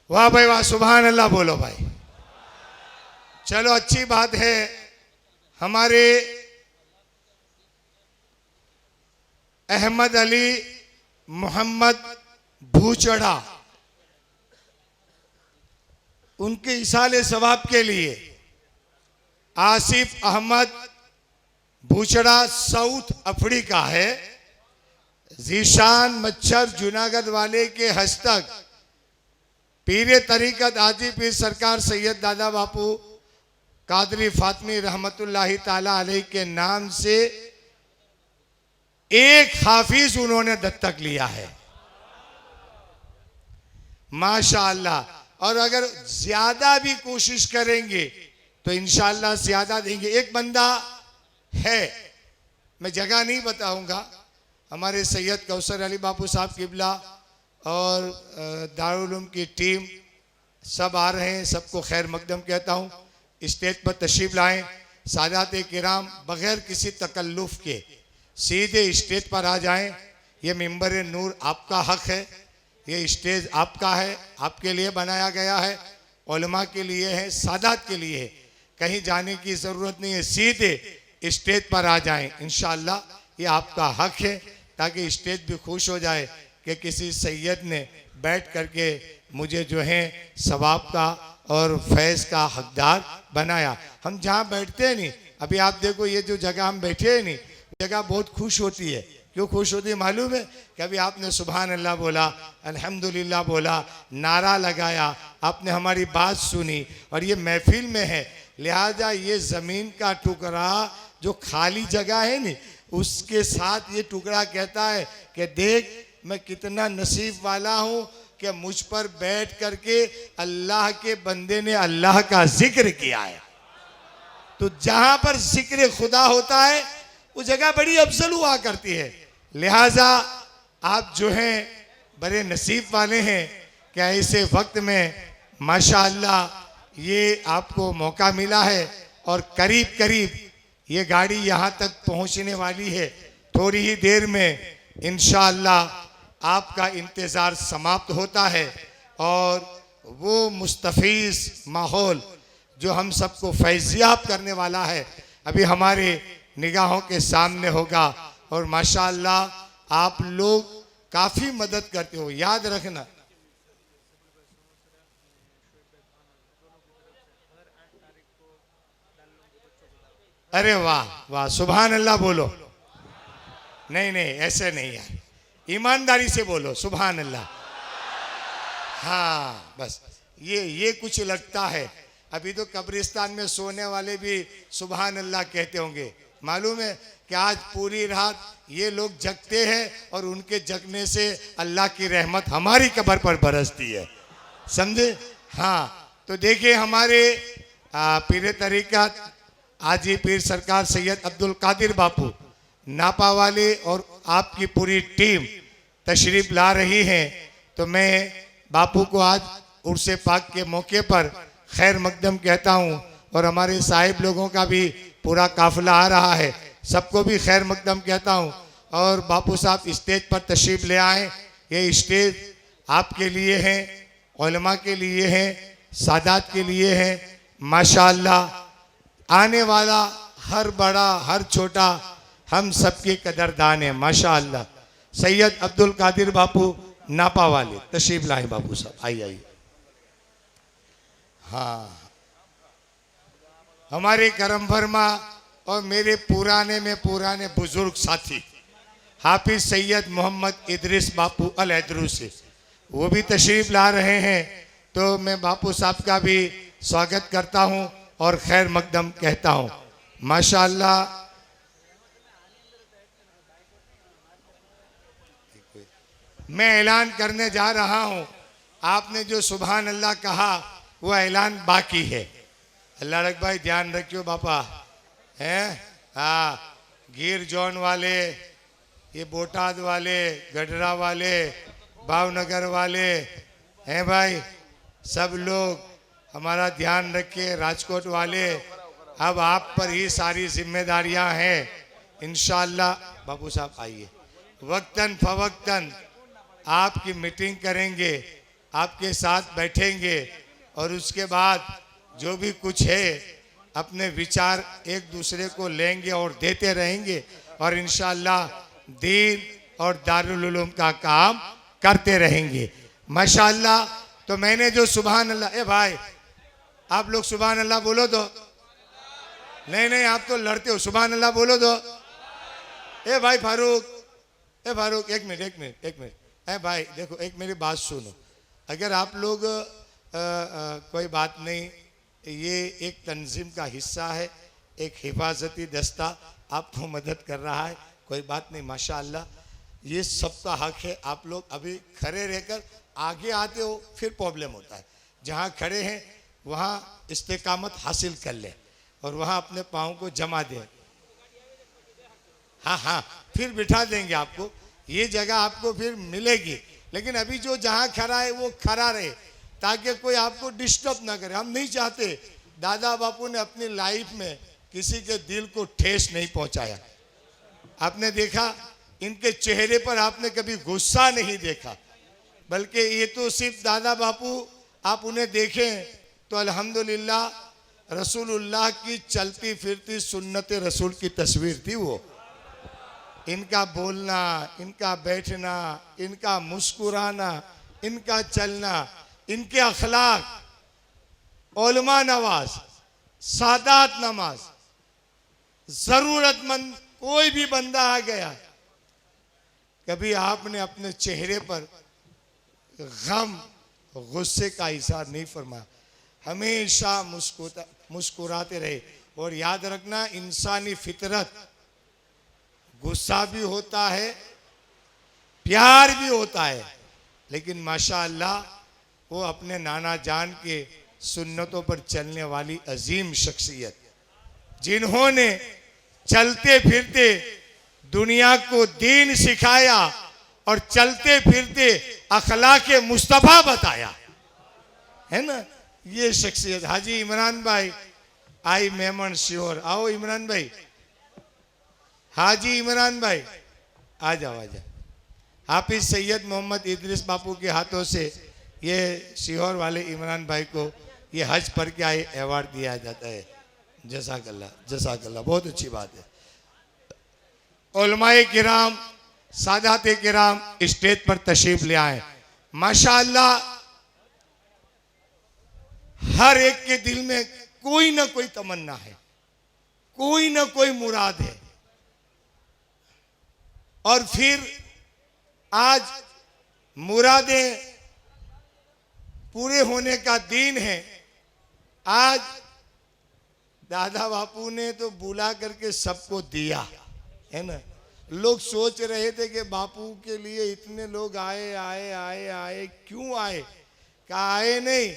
वाह भाई वाह, सुभान अल्लाह बोलो भाई। चलो अच्छी बात है। हमारे अहमद अली मोहम्मद भूचड़ा, उनके इसाले सवाब के लिए आसिफ अहमद भूचड़ा साउथ अफ्रीका है, जीशान मच्छर जूनागढ़ वाले के हस्तक पीर तरीकत हाजी पीर सरकार सैयद दादा बापू कादरी फातमी रहमतुल्लाही ताला अलैह के नाम से एक हाफिज उन्होंने दत्तक लिया है, माशाअल्लाह। और अगर ज्यादा भी कोशिश करेंगे तो इंशाअल्लाह ज्यादा देंगे। एक बंदा है, मैं जगह नहीं बताऊंगा, हमारे सैयद कौसर अली बापू साहब किबला और दारुल उलूम की टीम सब आ रहे हैं, सबको खैर मकदम कहता हूँ। स्टेज पर तशरीफ लाएं, सादात किराम बगैर किसी तकल्लुफ के सीधे स्टेज पर आ जाएं। ये मिंबर नूर आपका हक है, ये स्टेज आपका है, आपके लिए बनाया गया है, उलमा के लिए है, सादात के लिए है, कहीं जाने की ज़रूरत नहीं है, सीधे स्टेज पर आ जाएं। इंशाअल्लाह ये आपका हक है, ताकि स्टेज भी खुश हो जाए कि किसी सैयद ने बैठ करके मुझे जो है सवाब का और फैज़ का हकदार बनाया। हम जहाँ बैठते हैं नहीं, अभी आप देखो ये जो जगह हम बैठे हैं नहीं, जगह बहुत खुश होती है। क्यों खुश होती है मालूम है? कि अभी आपने सुभान अल्लाह बोला, अल्हम्दुलिल्लाह बोला, नारा लगाया, आपने हमारी बात सुनी और ये महफिल में है। लिहाजा ये ज़मीन का टुकड़ा जो खाली जगह है नी, उसके साथ ये टुकड़ा कहता है कि देख मैं कितना नसीब वाला हूँ कि मुझ पर बैठ करके अल्लाह के बंदे ने अल्लाह का जिक्र किया है। तो जहाँ पर जिक्र खुदा होता है वो जगह बड़ी अफजल हुआ करती है। लिहाजा आप जो हैं बड़े नसीब वाले हैं कि ऐसे वक्त में माशाअल्लाह ये आपको मौका मिला है और करीब करीब ये गाड़ी यहाँ तक पहुँचने वाली है। थोड़ी ही देर में इंशाअल्लाह आपका इंतज़ार समाप्त होता है और वो मुस्तफ़ीज़ माहौल जो हम सबको फैज़याब करने वाला है अभी हमारे निगाहों के सामने होगा। और माशाअल्लाह आप लोग काफ़ी मदद करते हो, याद रखना। अरे वाह वाह, सुभान अल्लाह बोलो। नहीं नहीं ऐसे नहीं यार, ईमानदारी से बोलो सुभान अल्लाह। हाँ बस ये कुछ लगता है। अभी तो कब्रिस्तान में सोने वाले भी सुभान अल्लाह कहते होंगे। मालूम है कि आज पूरी रात ये लोग जगते हैं और उनके जगने से अल्लाह की रहमत हमारी कब्र पर बरसती है, समझे? हाँ तो देखिए हमारे पीर तरीक़त हाजी पीर सरकार सैयद अब्दुल कादिर बापू नापा वाले और आपकी पूरी टीम तशरीफ़ ला रही है। तो मैं बापू को आज उर्से पाक के मौके पर खैर मकदम कहता हूँ और हमारे साहिब लोगों का भी पूरा काफ़िला आ रहा है, सबको भी खैर मकदम कहता हूँ। और बापू साहब स्टेज पर तशरीफ़ ले आए। ये स्टेज आपके लिए है, उलमा के लिए है, सादात के लिए है। माशाअल्लाह आने वाला हर बड़ा हर छोटा हम सबके कदरदान है माशाअल्लाह। सैयद अब्दुल कादिर बापू नापा वाले तशरीफ़ लाए। बापू साहब आइए। हाँ हमारे करम फरमा और मेरे पुराने में पुराने बुजुर्ग साथी हाफिज सैयद मोहम्मद इदरीस बापू अल हैदरूसी वो भी तशरीफ़ ला रहे हैं। तो मैं बापू साहब का भी स्वागत करता हूं और खैर मकदम कहता हूं। माशाअल्लाह मैं ऐलान करने जा रहा हूं। आपने जो सुभान अल्लाह कहा वो ऐलान बाकी है। अल्लाह रख भाई ध्यान रखियो बापा हैं। हाँ गिर जौन वाले, ये बोटाद वाले, गडरा वाले, भावनगर वाले हैं भाई, सब लोग हमारा ध्यान रखिए। राजकोट वाले अब आप पर ही सारी जिम्मेदारियां हैं इंशाअल्लाह बाबू साहब आइए, वक्तन फवक्तन आपकी मीटिंग करेंगे, आपके साथ बैठेंगे और उसके बाद जो भी कुछ है अपने विचार एक दूसरे को लेंगे और देते रहेंगे और इंशाअल्लाह दीन और दारुल उलूम का काम करते रहेंगे माशाअल्लाह। तो मैंने जो सुभान अल्लाह, ए भाई आप लोग सुभान अल्लाह बोलो तो, नहीं आप तो लड़ते हो, सुभान अल्लाह बोलो तो। ए भाई फारूक, ए फारूक एक मिनट, ए भाई देखो एक मेरी बात सुनो, अगर आप लोग कोई बात नहीं, ये एक तंजीम का हिस्सा है, एक हिफाजती दस्ता आपको मदद कर रहा है, कोई बात नहीं माशाअल्लाह, ये सबका हक है। आप लोग अभी खड़े रहकर आगे आते हो फिर प्रॉब्लम होता है, जहाँ खड़े हैं वहाँ इस्तेकामत हासिल कर ले और वहाँ अपने पाँव को जमा दें। हाँ फिर बिठा देंगे आपको, ये जगह आपको फिर मिलेगी, लेकिन अभी जो जहाँ खड़ा है वो खड़ा रहे ताकि कोई आपको डिस्टर्ब ना करे। हम नहीं चाहते, दादा बापू ने अपनी लाइफ में किसी के दिल को ठेस नहीं पहुंचाया। आपने देखा इनके चेहरे पर आपने कभी गुस्सा नहीं देखा, बल्कि ये तो सिर्फ दादा बापू आप उन्हें देखें तो अल्हम्दुलिल्लाह रसूलुल्लाह की चलती फिरती सुन्नत रसूल की तस्वीर थी वो। इनका बोलना, इनका बैठना, इनका मुस्कुराना, इनका चलना, इनके अखलाक, उलमा नवाज, सादात नमाज, जरूरतमंद कोई भी बंदा आ गया, कभी आपने अपने चेहरे पर गम गुस्से का इज़हार नहीं फरमाया, हमेशा मुस्कुराते रहे। और याद रखना इंसानी फितरत, गुस्सा भी होता है, प्यार भी होता है, लेकिन माशाअल्लाह वो अपने नाना जान के सुन्नतों पर चलने वाली अजीम शख्सियत, जिन्होंने चलते फिरते दुनिया को दीन सिखाया और चलते फिरते अखलाक मुस्तफा बताया, है ना, ये शख्सियत। हाजी इमरान भाई आई मेमन श्योर, आओ इमरान भाई, हाजी इमरान भाई आ जाओ। हाफिज सैयद मोहम्मद इदरीस बापू के हाथों से ये सीहोर वाले इमरान भाई को ये हज पर के आए अवार्ड दिया जाता है। जज़ाकल्लाह, बहुत अच्छी बात है। उलमाए किराम, सादात किराम स्टेज पर तशरीफ ले आए। माशाअल्लाह हर एक के दिल में कोई ना कोई तमन्ना है, कोई ना कोई मुराद है, और फिर आज मुरादें पूरे होने का दिन है। आज दादा बापू ने तो बुला करके सबको दिया, है ना। लोग सोच रहे थे कि बापू के लिए इतने लोग आए, क्यों आए? कहा आए नहीं,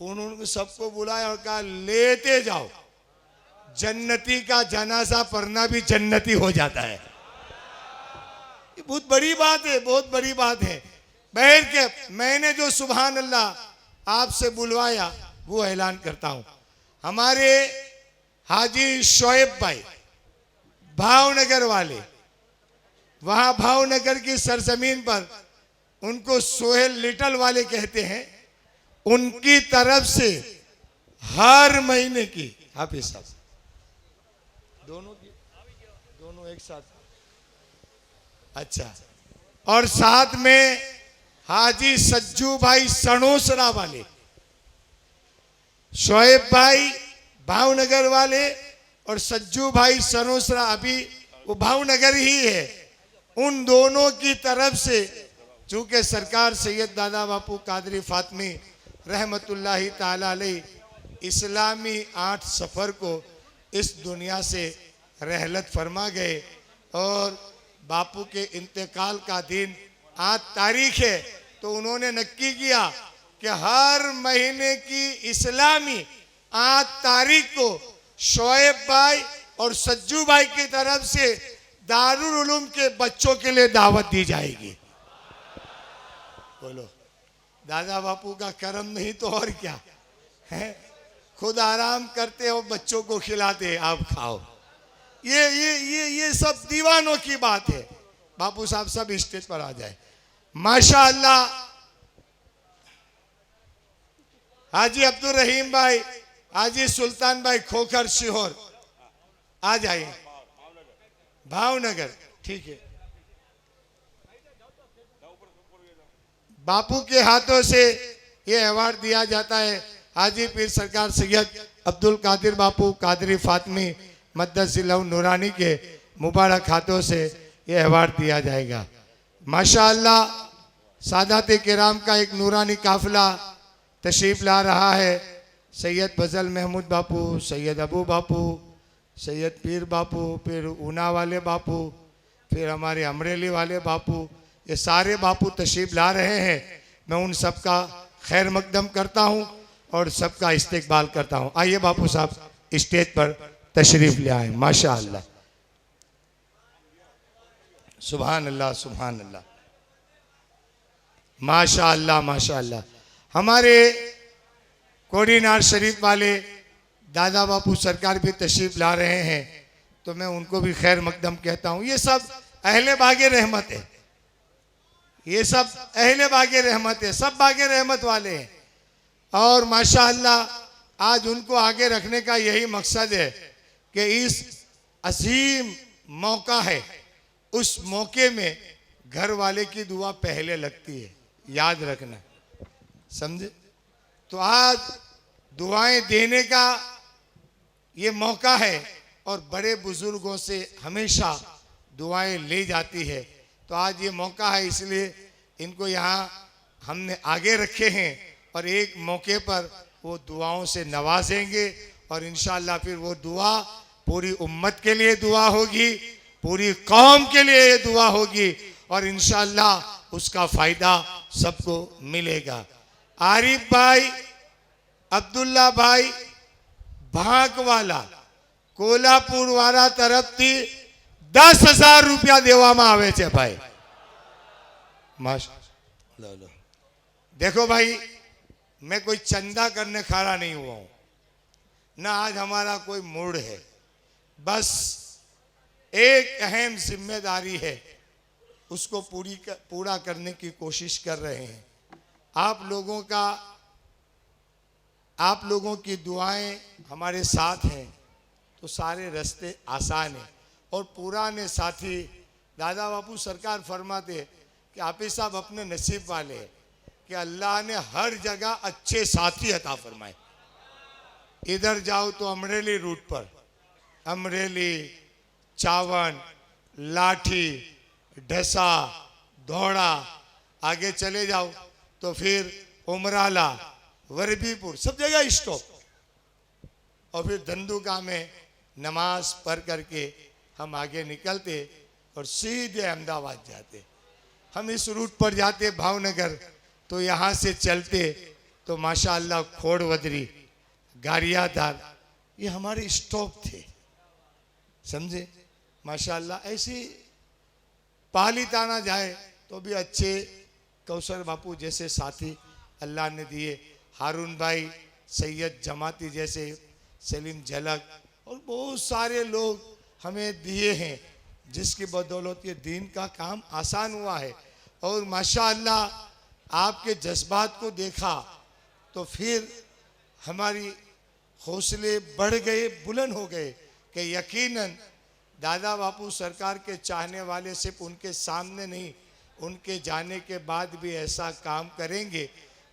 उन्होंने सबको बुलाया और कहा लेते जाओ, जन्नती का जनाजा पढ़ना भी जन्नती हो जाता है। ये बहुत बड़ी बात है, बहुत बड़ी बात है। बैठ के मैंने जो सुभान अल्लाह आपसे बुलवाया वो ऐलान करता हूं। हमारे हाजी शोएब भाई भावनगर वाले, वहां भावनगर की सरजमीन पर उनको सोहेल लिटल वाले कहते हैं, उनकी तरफ से हर महीने की, हाफिज साहब दोनों एक साथ, अच्छा, और साथ में हाजी सज्जू भाई सणोसरा वाले, शोएब भाई भावनगर वाले और सज्जू भाई सणोसरा, अभी वो भावनगर ही है, उन दोनों की तरफ से, चूंकि सरकार सैयद दादा बापू कादरी फातमी रहमतुल्लाही ताला अलैह इस्लामी 8 सफ़र को इस दुनिया से रहलत फरमा गए और बापू के इंतकाल का दिन 8 तारीख है। तो उन्होंने नक्की किया कि हर महीने की इस्लामी 8 तारीख को शोएब भाई और सज्जू भाई की तरफ से दारुल उलूम के बच्चों के लिए दावत दी जाएगी। बोलो, दादा बापू का करम नहीं तो और क्या है। खुद आराम करते और बच्चों को खिलाते, आप खाओ, ये सब दीवानों की बात है। बापू साहब सब स्टेज पर आ जाए। माशाअल्लाह हाजी अब्दुल रहीम भाई, हाजी सुल्तान भाई खोखर शिहोर आ जाइए, भावनगर, ठीक है। बापू के हाथों से ये अवार्ड दिया जाता है। हाजी पीर सरकार सैयद अब्दुल कादिर बापू कादरी फातमी मद्दसिल्लाहु नूरानी के मुबारक हाथों से ये अवार्ड दिया जाएगा। माशाअल्लाह सादात किराम का एक नूरानी काफिला तशरीफ ला रहा है। सैयद फजल महमूद बापू, सैयद अबू बापू, सैयद पीर बापू, फिर ऊना वाले बापू, फिर हमारे अमरेली वाले बापू, ये सारे बापू तशरीफ ला रहे हैं। मैं उन सबका खैर मकदम करता हूं और सबका इस्तकबाल करता हूं। आइए बापू साहब स्टेज पर तशरीफ ले आए। माशाअल्लाह, सुभान अल्लाह, सुभान अल्लाह, माशाअल्लाह, माशाअल्लाह। हमारे कोडीनार शरीफ वाले दादा बापू सरकार भी तशरीफ ला रहे हैं, तो मैं उनको भी खैर मकदम कहता हूँ। ये सब अहले बागे रहमत है, ये सब अहले बागे रहमत है, सब बागे रहमत वाले हैं। और माशाअल्लाह आज उनको आगे रखने का यही मकसद है कि इस असीम मौका है, उस मौके में घर वाले की दुआ पहले लगती है, याद रखना, समझे। तो आज दुआएं देने का ये मौका है और बड़े बुजुर्गों से हमेशा दुआएं ली जाती है। तो आज ये मौका है, इसलिए इनको यहाँ हमने आगे रखे हैं और एक मौके पर वो दुआओं से नवाजेंगे और इंशाअल्लाह फिर वो दुआ पूरी उम्मत के लिए दुआ होगी, पूरी कौम के लिए ये दुआ होगी और इंशाअल्लाह उसका फायदा सबको मिलेगा। आरिफ भाई, अब्दुल्ला भाई भाग वाला कोल्हापुर वाला तरफ थी 10,000 रुपया देवामा आवे छे भाई। माशाअल्लाह। देखो भाई, मैं कोई चंदा करने खड़ा नहीं हुआ हूं ना, आज हमारा कोई मूड है, बस एक अहम जिम्मेदारी है, उसको पूरा करने की कोशिश कर रहे हैं। आप लोगों की दुआएं हमारे साथ हैं तो सारे रास्ते आसान हैं। और पुराने साथी दादा बापू सरकार फरमाते कि हाफिज साहब अपने नसीब वाले हैं कि अल्लाह ने हर जगह अच्छे साथी अता फरमाए। इधर जाओ तो अमरेली रूट पर, अमरेली, चावन, लाठी, ढसा, धौड़ा, आगे चले जाओ तो फिर उमराला, वरबीपुर, सब जगह स्टॉप। और फिर धंधुका में नमाज पढ़ करके हम आगे निकलते और सीधे अहमदाबाद जाते। हम इस रूट पर जाते भावनगर, तो यहाँ से चलते तो माशाअल्लाह खोड़वदरी, गारियादार, ये हमारे स्टॉप थे, समझे। माशाअल्लाह ऐसी पालीताना जाए तो भी अच्छे कौशल बापू जैसे साथी अल्लाह ने दिए, हारून भाई, सैयद जमाती जैसे, सलीम झलक और बहुत सारे लोग हमें दिए हैं, जिसकी बदौलत ये दीन का काम आसान हुआ है। और माशाअल्लाह आपके जज्बात को देखा तो फिर हमारी हौसले बढ़ गए, बुलंद हो गए कि यकीनन दादा बापू सरकार के चाहने वाले सिर्फ उनके सामने नहीं, उनके जाने के बाद भी ऐसा काम करेंगे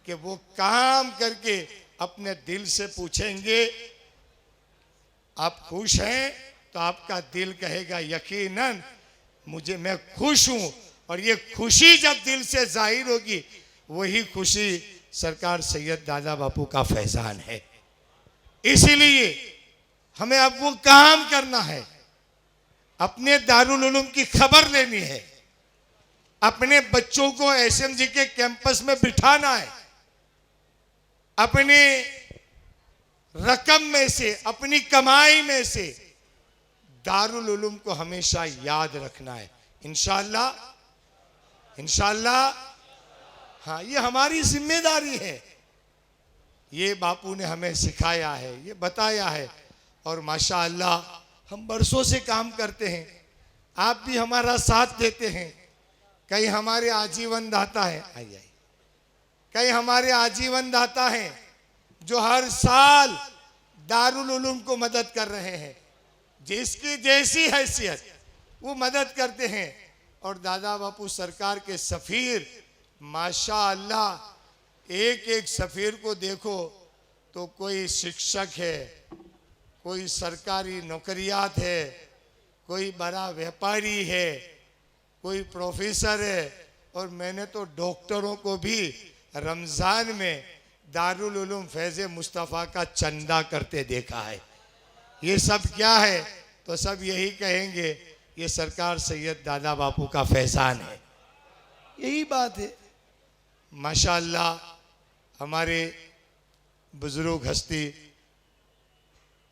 कि वो काम करके अपने दिल से पूछेंगे आप खुश हैं, तो आपका दिल कहेगा यकीनन मैं खुश हूं। और ये खुशी जब दिल से जाहिर होगी, वही खुशी सरकार सैयद दादा बापू का फैजान है। इसीलिए हमें अब वो काम करना है, अपने दारुल उलूम की खबर लेनी है, अपने बच्चों को एसएमजी के कैंपस में बिठाना है, अपने रकम में से, अपनी कमाई में से दारुल उलूम को हमेशा याद रखना है। इंशाअल्लाह, इंशाअल्लाह, हाँ, ये हमारी जिम्मेदारी है, ये बापू ने हमें सिखाया है, ये बताया है। और माशाअल्लाह हम बरसों से काम करते हैं, आप भी हमारा साथ देते हैं। कई हमारे आजीवन दाता हैं, आइए, कई हमारे आजीवन दाता हैं जो हर साल दारुल उलूम को मदद कर रहे हैं, जिसकी जैसी हैसियत वो मदद करते हैं। और दादा बापू सरकार के सफ़ीर, माशाअल्लाह, एक एक सफ़ीर को देखो तो कोई शिक्षक है, कोई सरकारी नौकरियात है, कोई बड़ा व्यापारी है, कोई प्रोफेसर है। और मैंने तो डॉक्टरों को भी रमज़ान में दारुल उलूम फैज़ मुस्तफ़ा का चंदा करते देखा है। ये सब क्या है? तो सब यही कहेंगे ये सरकार सैयद दादा बापू का फैज़ान है। यही बात है। माशाअल्लाह हमारे बुजुर्ग हस्ती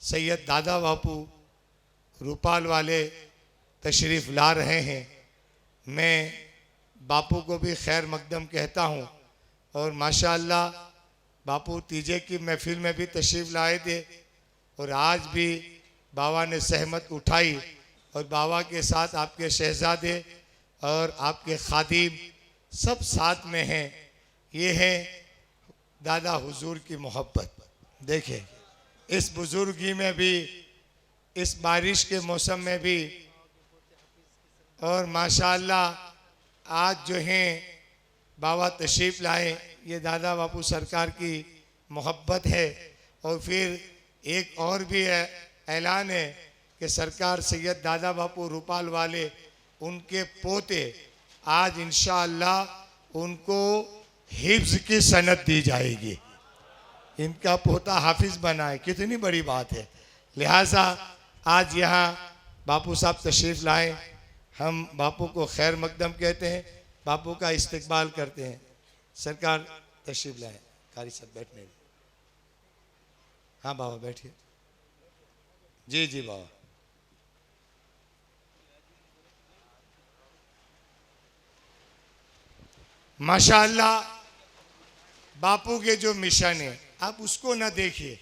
सैयद दादा बापू रूपाल वाले तशरीफ़ ला रहे हैं। मैं बापू को भी खैर मकदम कहता हूँ। और माशाअल्लाह बापू तीजे की महफिल में भी तशरीफ़ लाए थे और आज भी बाबा ने सहमत उठाई और बाबा के साथ आपके शहजादे और आपके खादिम सब साथ में हैं। ये है दादा हुजूर की मोहब्बत। देखें इस बुजुर्गी में भी, इस बारिश के मौसम में भी, और माशाअल्लाह आज जो हैं बाबा तशरीफ़ लाए, ये दादा बापू सरकार की मोहब्बत है। और फिर एक और भी ऐलान है कि सरकार सैयद दादा बापू रूपाल वाले, उनके पोते आज इंशाअल्लाह उनको हिफ्ज़ की सनद दी जाएगी। इनका पोता हाफिज़ बना है, कितनी बड़ी बात है। लिहाजा आज यहाँ बापू साहब तशरीफ़ लाए, हम बापू को खैर मकदम कहते हैं, बापू का इस्तकबाल करते हैं। सरकार तशरीफ़ लाए। कारी साहब बैठने। हाँ बाबा बैठिए। जी जी बाबा। माशाअल्लाह बापू के जो मिशन है आप उसको ना देखिए,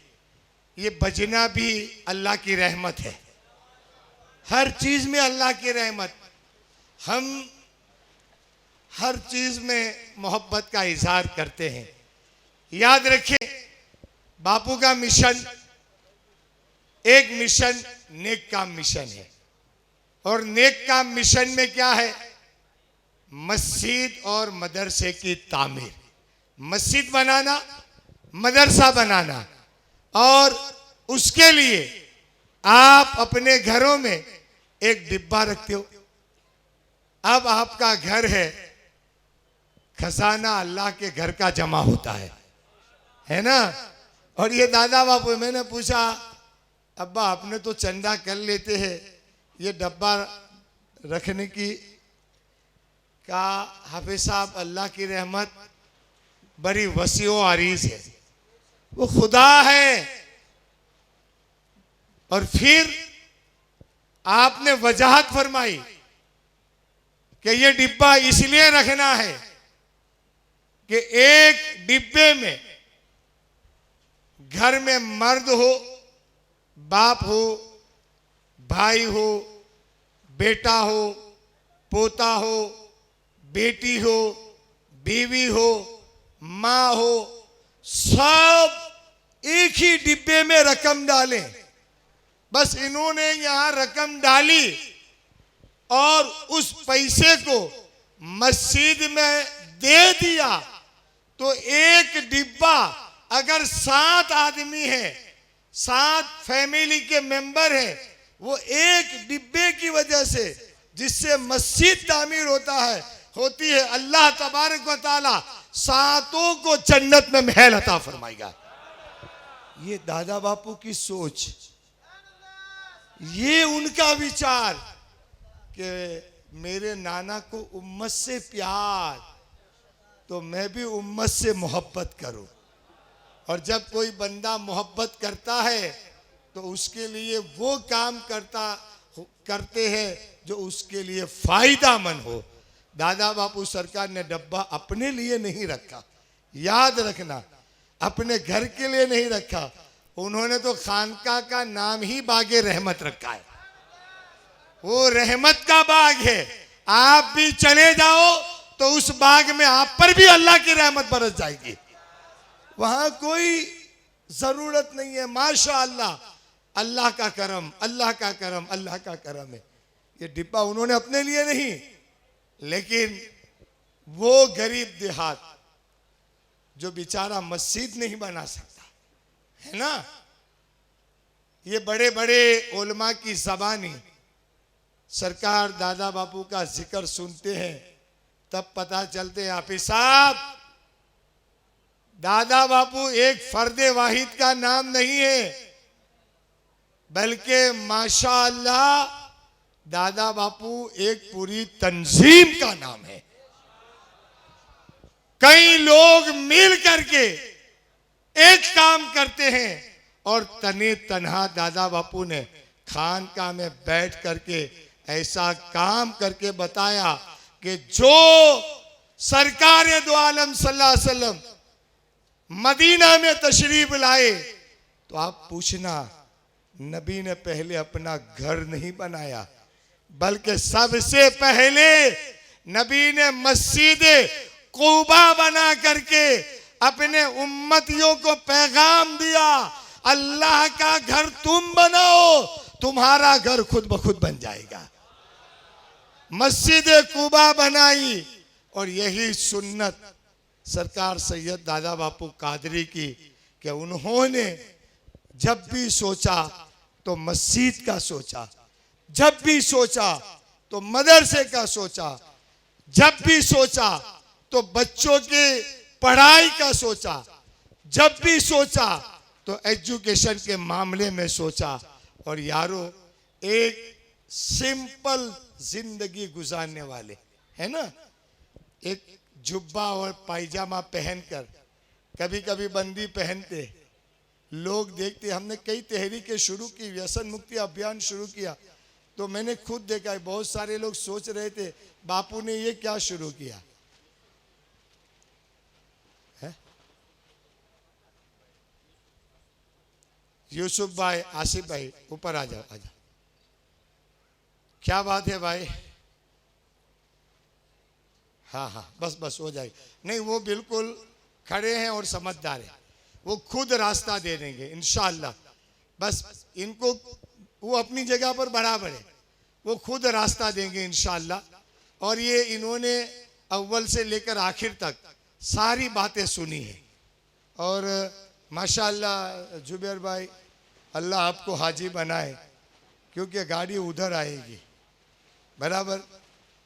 ये बजना भी अल्लाह की रहमत है। हर चीज़ में अल्लाह की रहमत। हम हर चीज़ में मोहब्बत का इजहार करते हैं। याद रखें बापू का मिशन एक मिशन नेक काम मिशन है। और नेक काम मिशन में क्या है? मस्जिद और मदरसे की तामीर, मस्जिद बनाना, मदरसा बनाना। और उसके लिए आप अपने घरों में एक डिब्बा रखते हो। अब आपका घर है, खजाना अल्लाह के घर का जमा होता है ना। और ये दादा बापू, मैंने पूछा अब्बा आपने तो चंदा कर लेते हैं, ये डब्बा रखने की? का हाफिज साहब अल्लाह की रहमत बड़ी वसीओ आरीज है, वो खुदा है। और फिर आपने वजाहत फरमाई कि ये डिब्बा इसलिए रखना है कि एक डिब्बे में घर में मर्द हो, बाप हो, भाई हो, बेटा हो, पोता हो, बेटी हो, बीवी हो, माँ हो, सब एक ही डिब्बे में रकम डालें। बस इन्होंने यहां रकम डाली और उस पैसे को मस्जिद में दे दिया तो एक डिब्बा, अगर 7 आदमी है, 7 फैमिली के मेंबर हैं, वो एक डिब्बे की वजह से जिससे मस्जिद तामीर होती है, अल्लाह तबारक व तआला 7 को जन्नत में महल अता फरमाएगा। ये दादा बापू की सोच, ये उनका विचार कि मेरे नाना को उम्मत से प्यार, तो मैं भी उम्मत से मोहब्बत करूं। और जब कोई बंदा मोहब्बत करता है तो उसके लिए वो काम करते हैं जो उसके लिए फायदा मंद हो। दादा बापू सरकार ने डब्बा अपने लिए नहीं रखा, याद रखना, अपने घर के लिए नहीं रखा। उन्होंने तो खानका का नाम ही बागे रहमत रखा है। वो रहमत का बाग है। आप भी चले जाओ तो उस बाग में आप पर भी अल्लाह की रहमत बरस जाएगी। वहां कोई जरूरत नहीं है। माशा अल्लाह, अल्लाह का करम, अल्लाह का करम, अल्लाह का करम है। ये डिब्बा उन्होंने अपने लिए नहीं, लेकिन वो गरीब देहात जो बेचारा मस्जिद नहीं बना सकता है ना, ये बड़े बड़े उलमा की ज़बानी सरकार दादा बापू का जिक्र सुनते हैं तब पता चलते हैं हाफिज साहब, दादा बापू एक फर्दे वाहिद का नाम नहीं है, बल्कि माशाअल्लाह दादा बापू एक पूरी तंजीम का नाम है। कई लोग मिल करके एक काम करते हैं और तने तन्हा दादा बापू ने खानका में बैठ करके ऐसा काम करके बताया कि जो सरकार दो आलम सल्लल्लाहु अलैहि वसल्लम मदीना में तशरीफ लाए तो आप पूछना, नबी ने पहले अपना घर नहीं बनाया, बल्कि सबसे पहले नबी ने मस्जिद कुबा बना करके अपने उम्मतियों को पैगाम दिया, अल्लाह का घर तुम बनाओ, तुम्हारा घर खुद ब खुद बन जाएगा। मस्जिद कुबा बनाई और यही सुन्नत सरकार सैयद दादा बापू कादरी की कि उन्होंने जब भी सोचा तो मस्जिद का सोचा, जब भी सोचा तो मदरसे का सोचा, जब भी सोचा तो बच्चों के पढ़ाई का सोचा, जब भी सोचा तो एजुकेशन के मामले में सोचा। और यारो, एक सिंपल जिंदगी गुजारने वाले है ना, एक जुब्बा और पायजामा पहनकर, कभी कभी बंदी पहनते, लोग देखते। हमने कई तहरीकें शुरू की, व्यसन मुक्ति अभियान शुरू किया, तो मैंने खुद देखा है बहुत सारे लोग सोच रहे थे बापू ने ये क्या शुरू किया है? यूसुफ भाई, आसिफ भाई, ऊपर आ जाओ, आ जाओ। क्या बात है भाई? हाँ हाँ, बस बस हो जाएगी। नहीं, वो बिल्कुल खड़े हैं और समझदार हैं, वो खुद रास्ता दे देंगे इंशाअल्लाह। बस इनको, वो अपनी जगह पर बराबर है, वो खुद रास्ता देंगे इंशाअल्लाह। और ये इन्होंने अव्वल से लेकर आखिर तक सारी बातें सुनी है। और माशाअल्लाह जुबैर भाई, अल्लाह आपको हाजी बनाए, क्योंकि गाड़ी उधर आएगी बराबर,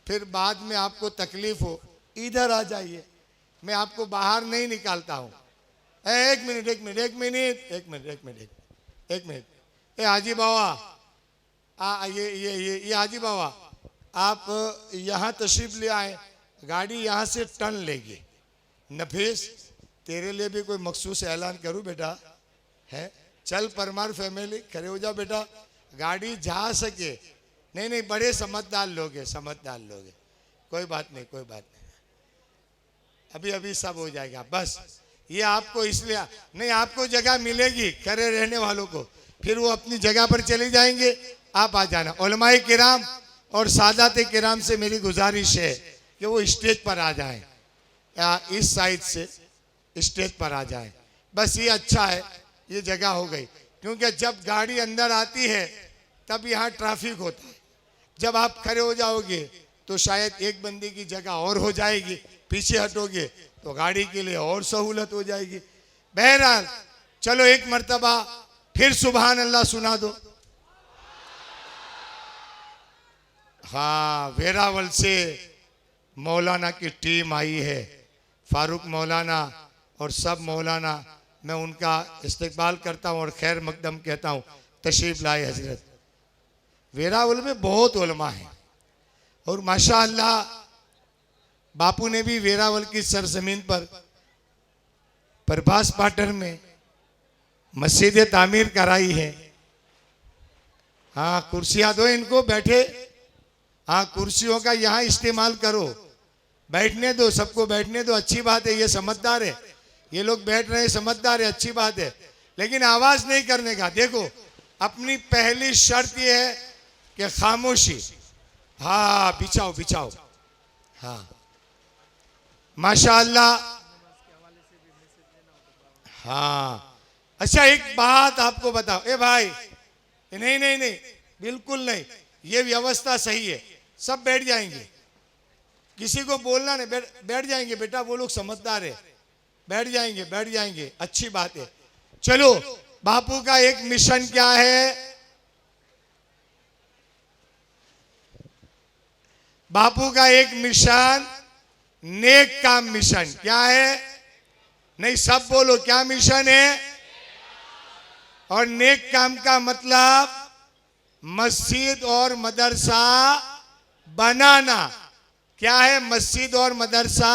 फिर बाद में आपको तकलीफ हो, इधर आ जाइए, मैं आपको बाहर नहीं निकालता हूँ। एक मिनट एक मिनट एक मिनट एक मिनट एक मिनट एक मिनट, ए हाजी बाबा, ये हाजी बाबा, आप यहाँ तशरीफ ले आए, गाड़ी यहाँ से टर्न लेगी। नफीस, तेरे लिए भी कोई मखसूस ऐलान करूँ बेटा? है, चल परमार फैमिली, खड़े हो जाओ बेटा, गाड़ी जा सके। नहीं नहीं, बड़े समझदार लोग हैं, समझदार लोग हैं, कोई बात नहीं, कोई बात नहीं, अभी अभी सब हो जाएगा। बस ये आपको इसलिए नहीं, आपको जगह मिलेगी खड़े रहने वालों को, फिर वो अपनी जगह पर चले जाएंगे, आप आ जाना। उलमाए किराम और सादात किराम से मेरी गुजारिश है कि वो स्टेज पर आ जाएं, या इस साइड से स्टेज पर आ जाएं। बस ये अच्छा है, ये जगह हो गई, क्योंकि जब गाड़ी अंदर आती है तब यहाँ ट्रैफिक होता है। जब आप खड़े हो जाओगे तो शायद एक बंदे की जगह और हो जाएगी, पीछे हटोगे तो गाड़ी के लिए और सहूलत हो जाएगी। बहरहाल चलो एक मर्तबा फिर सुभान अल्लाह सुना दो। हाँ, वेरावल से मौलाना की टीम आई है, फारूक मौलाना और सब मौलाना, मैं उनका इस्तकबाल करता हूँ और खैर मकदम कहता हूँ। तशरीफ लाए हजरत। वेरावल में बहुत उलमा है और माशाअल्लाह बापू ने भी वेरावल की सरजमीन पर प्रभास पाटर में मस्जिद तामीर कराई है। हाँ, कुर्सियाँ दो इनको, बैठे। हाँ, कुर्सियों का यहाँ इस्तेमाल करो, बैठने दो, सबको बैठने दो, अच्छी बात है, ये समझदार है, ये लोग बैठ रहे हैं, समझदार है, अच्छी बात है, लेकिन आवाज नहीं करने का। देखो, अपनी पहली शर्त ये है कि खामोशी। हाँ बिछाओ बिछाओ। हाँ माशाअल्लाह। हाँ अच्छा एक बात आपको बताओ। ए भाई नहीं नहीं नहीं बिल्कुल नहीं, ये व्यवस्था सही है। सब बैठ जाएंगे, किसी को बोलना नहीं। बैठ जाएंगे बेटा, वो लोग समझदार है। बैठ जाएंगे बैठ जाएंगे, अच्छी बात है। चलो बापू का एक मिशन क्या है? बापू का एक मिशन नेक काम मिशन। क्या है? नहीं सब बोलो, क्या मिशन है? और नेक काम का मतलब मस्जिद और मदरसा बनाना। क्या है? मस्जिद और मदरसा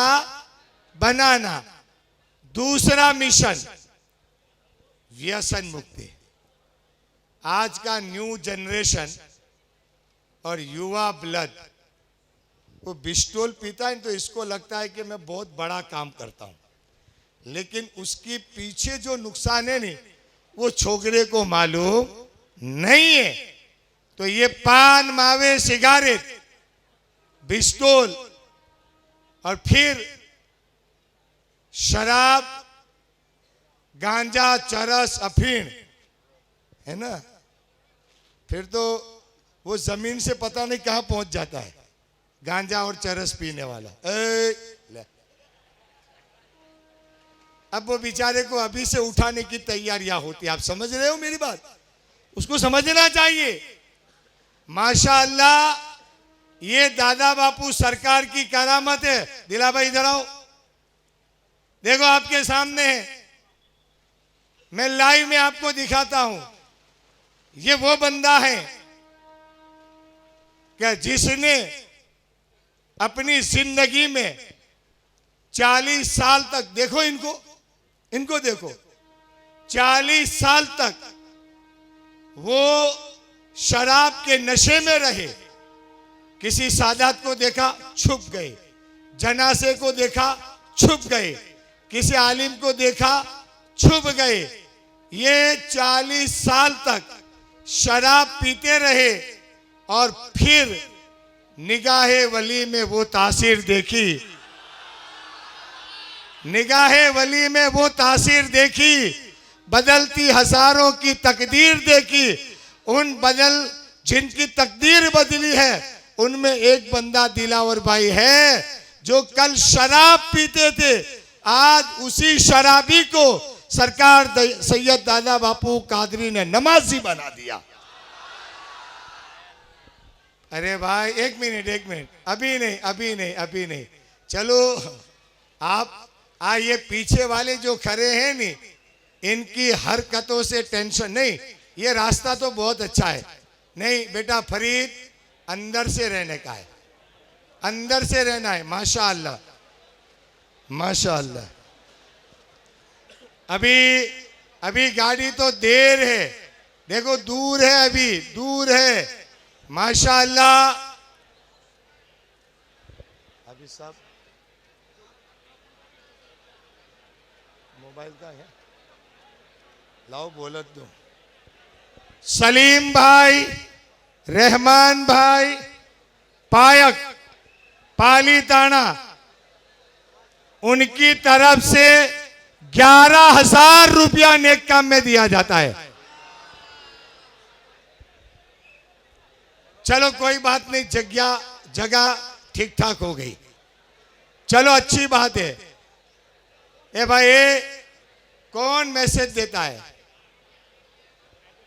बनाना। दूसरा मिशन व्यसन मुक्ति। आज का न्यू जनरेशन और युवा ब्लड वो बिस्टोल पीता है तो इसको लगता है कि मैं बहुत बड़ा काम करता हूं, लेकिन उसके पीछे जो नुकसान है नहीं वो छोकरे को मालूम नहीं है। तो ये पान मावे सिगारेट बिस्टोल और फिर शराब गांजा चरस अफीण है ना, फिर तो वो जमीन से पता नहीं कहां पहुंच जाता है गांजा और चरस पीने वाला। ले। अब वो बेचारे को अभी से उठाने की तैयारियां होती है। आप समझ रहे हो मेरी बात? उसको समझना चाहिए। माशाअल्लाह ये दादा बापू सरकार की करामत है। दिला भाई इधर आओ, देखो आपके सामने है, मैं लाइव में आपको दिखाता हूं। ये वो बंदा है क्या जिसने अपनी जिंदगी में 40 साल तक, देखो इनको देखो, 40 साल तक वो शराब के नशे में रहे। किसी सादात को देखा छुप गए, जनाजे को देखा छुप गए, किसी आलिम को देखा छुप गए। ये 40 साल तक शराब पीते रहे और फिर निगाहे वली में वो तासीर देखी, निगाहे वली में वो तासीर देखी, बदलती हजारों की तकदीर देखी। उन जिनकी तकदीर बदली है उनमें एक बंदा दिलावर भाई है जो कल शराब पीते थे, आज उसी शराबी को सरकार सैयद दादा बापू कादरी ने नमाजी बना दिया। अरे भाई एक मिनट, अभी नहीं। चलो आप ये पीछे वाले जो खड़े हैं नी, इनकी हरकतों से टेंशन नहीं। ये रास्ता तो बहुत अच्छा है। नहीं बेटा फरीद, अंदर से रहने का है, अंदर से रहना है। माशाअल्लाह माशाअल्लाह। अभी गाड़ी तो देर है, देखो दूर है, अभी दूर है। माशाअल्लाह। अभी सब मोबाइल का है, लाओ बोलत दो। सलीम भाई, रहमान भाई, पायक, पालीताना, उनकी तरफ से 11,000 रुपया नेक काम में दिया जाता है। चलो कोई बात नहीं, जगह ठीक ठाक हो गई। चलो अच्छी बात है। ए भाई कौन मैसेज देता है?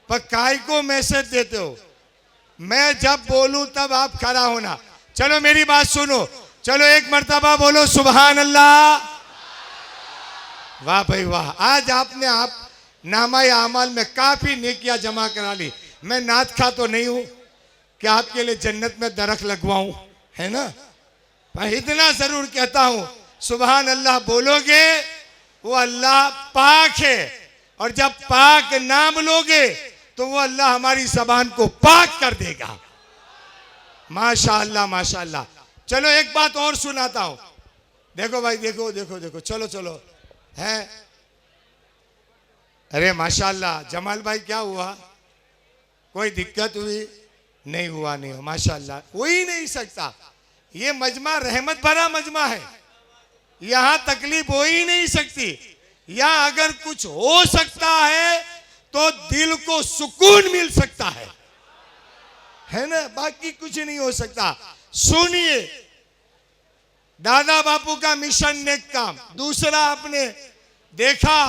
पर काय को मैसेज देते हो? मैं जब बोलूं तब आप खड़ा होना। चलो मेरी बात सुनो, चलो एक मर्तबा बोलो सुभान अल्लाह। वाह भाई वाह, आज आपने नामाए आमाल में काफी नेकियां जमा करा ली। मैं नात खा तो नहीं हूं कि आपके लिए जन्नत में दरख्त लगवाऊं, है ना, पर इतना जरूर कहता हूं सुभान अल्लाह बोलोगे वो अल्लाह पाक है, और जब पाक नाम लोगे तो वो अल्लाह हमारी जबान को पाक कर देगा। माशाअल्लाह माशाअल्लाह। चलो एक बात और सुनाता हूं। देखो भाई, देखो, चलो है। अरे माशाअल्लाह, जमाल भाई क्या हुआ? कोई दिक्कत हुई? नहीं हुआ नहीं हो, माशाल्लाह। हो ही नहीं सकता। ये मजमा रहमत भरा मजमा है, यहां तकलीफ हो ही नहीं सकती। या अगर कुछ हो सकता है तो दिल को सुकून मिल सकता है ना, बाकी कुछ नहीं हो सकता। सुनिए, दादा बापू का मिशन नेक काम। दूसरा, आपने देखा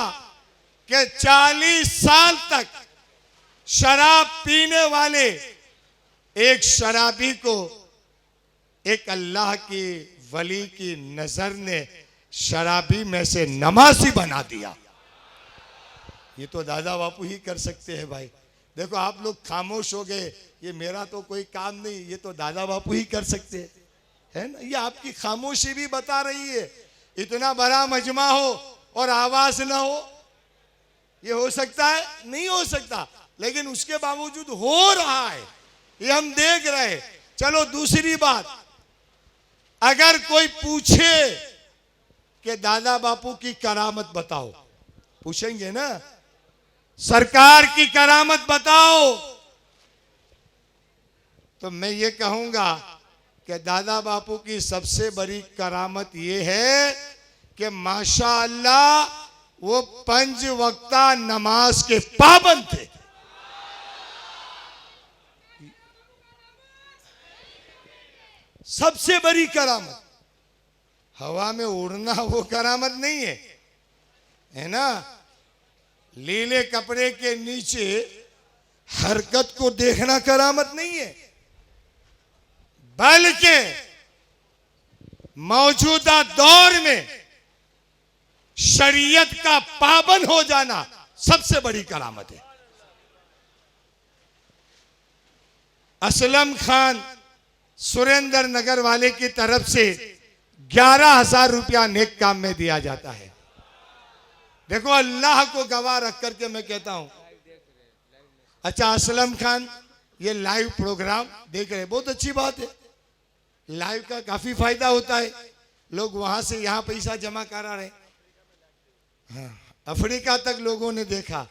कि 40 साल तक शराब पीने वाले एक शराबी को एक अल्लाह की वली की नजर ने शराबी में से नमाजी बना दिया। ये तो दादा बापू ही कर सकते हैं भाई। देखो, आप लोग खामोश हो गए, ये मेरा तो कोई काम नहीं, ये तो दादा बापू ही कर सकते हैं, है ना। ये आपकी खामोशी भी बता रही है। इतना बड़ा मजमा हो और आवाज ना हो, ये हो सकता है? नहीं हो सकता। लेकिन उसके बावजूद हो रहा है, ये हम देख रहे हैं। चलो दूसरी बात, अगर कोई पूछे कि दादा बापू की करामत बताओ, पूछेंगे ना, सरकार की करामत बताओ, तो मैं ये कहूंगा कि दादा बापू की सबसे बड़ी करामत ये है कि माशाअल्लाह वो 5 वक्ता नमाज के पाबंद थे। सबसे बड़ी करामत। हवा में उड़ना वो करामत नहीं है ना। लीले कपड़े के नीचे हरकत को देखना करामत नहीं है, बल्कि मौजूदा दौर में शरीयत का पाबंद हो जाना सबसे बड़ी करामत है। असलम खान सुरेंद्र नगर वाले की तरफ से 11,000 रुपया नेक काम में दिया जाता है। देखो, अल्लाह को गवाह रख करके मैं कहता हूं। अच्छा, असलम खान ये लाइव प्रोग्राम देख रहे, बहुत अच्छी बात है। लाइव का काफी फायदा होता है, लोग वहां से यहां पैसा जमा करा रहे। हाँ, अफ्रीका तक लोगों ने देखा।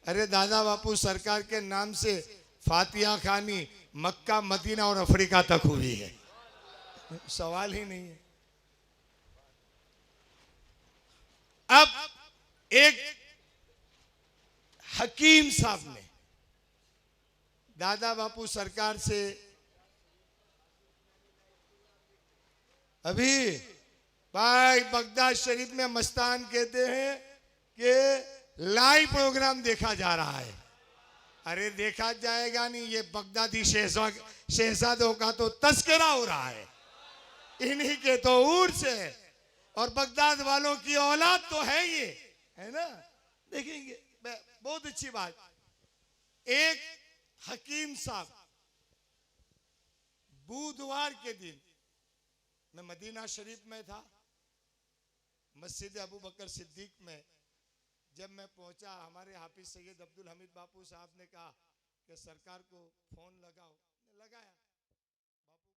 अरे दादा बापू सरकार के नाम से फातिहा खानी मक्का, मदीना और अफ्रीका तक हुई है, सवाल ही नहीं है। अब एक हकीम साहब ने दादा बापू सरकार से अभी भाई बगदाद शरीफ में मस्तान कहते हैं कि लाइव प्रोग्राम देखा जा रहा है। अरे देखा जाएगा नहीं, ये बगदादी शहजादों का तो तस्करा हो रहा है, इन्हीं के तो उर्स है, और बगदाद वालों की औलाद तो है ये, है ना। देखेंगे, बहुत अच्छी बात। एक हकीम साहब बुधवार के दिन, मैं मदीना शरीफ में था, मस्जिद अबू बकर सिद्दीक में जब मैं पहुंचा, हमारे हाफिज सैयद अब्दुल हमीद बापू साहब ने कहा कि सरकार को फोन लगाओ, लगाया।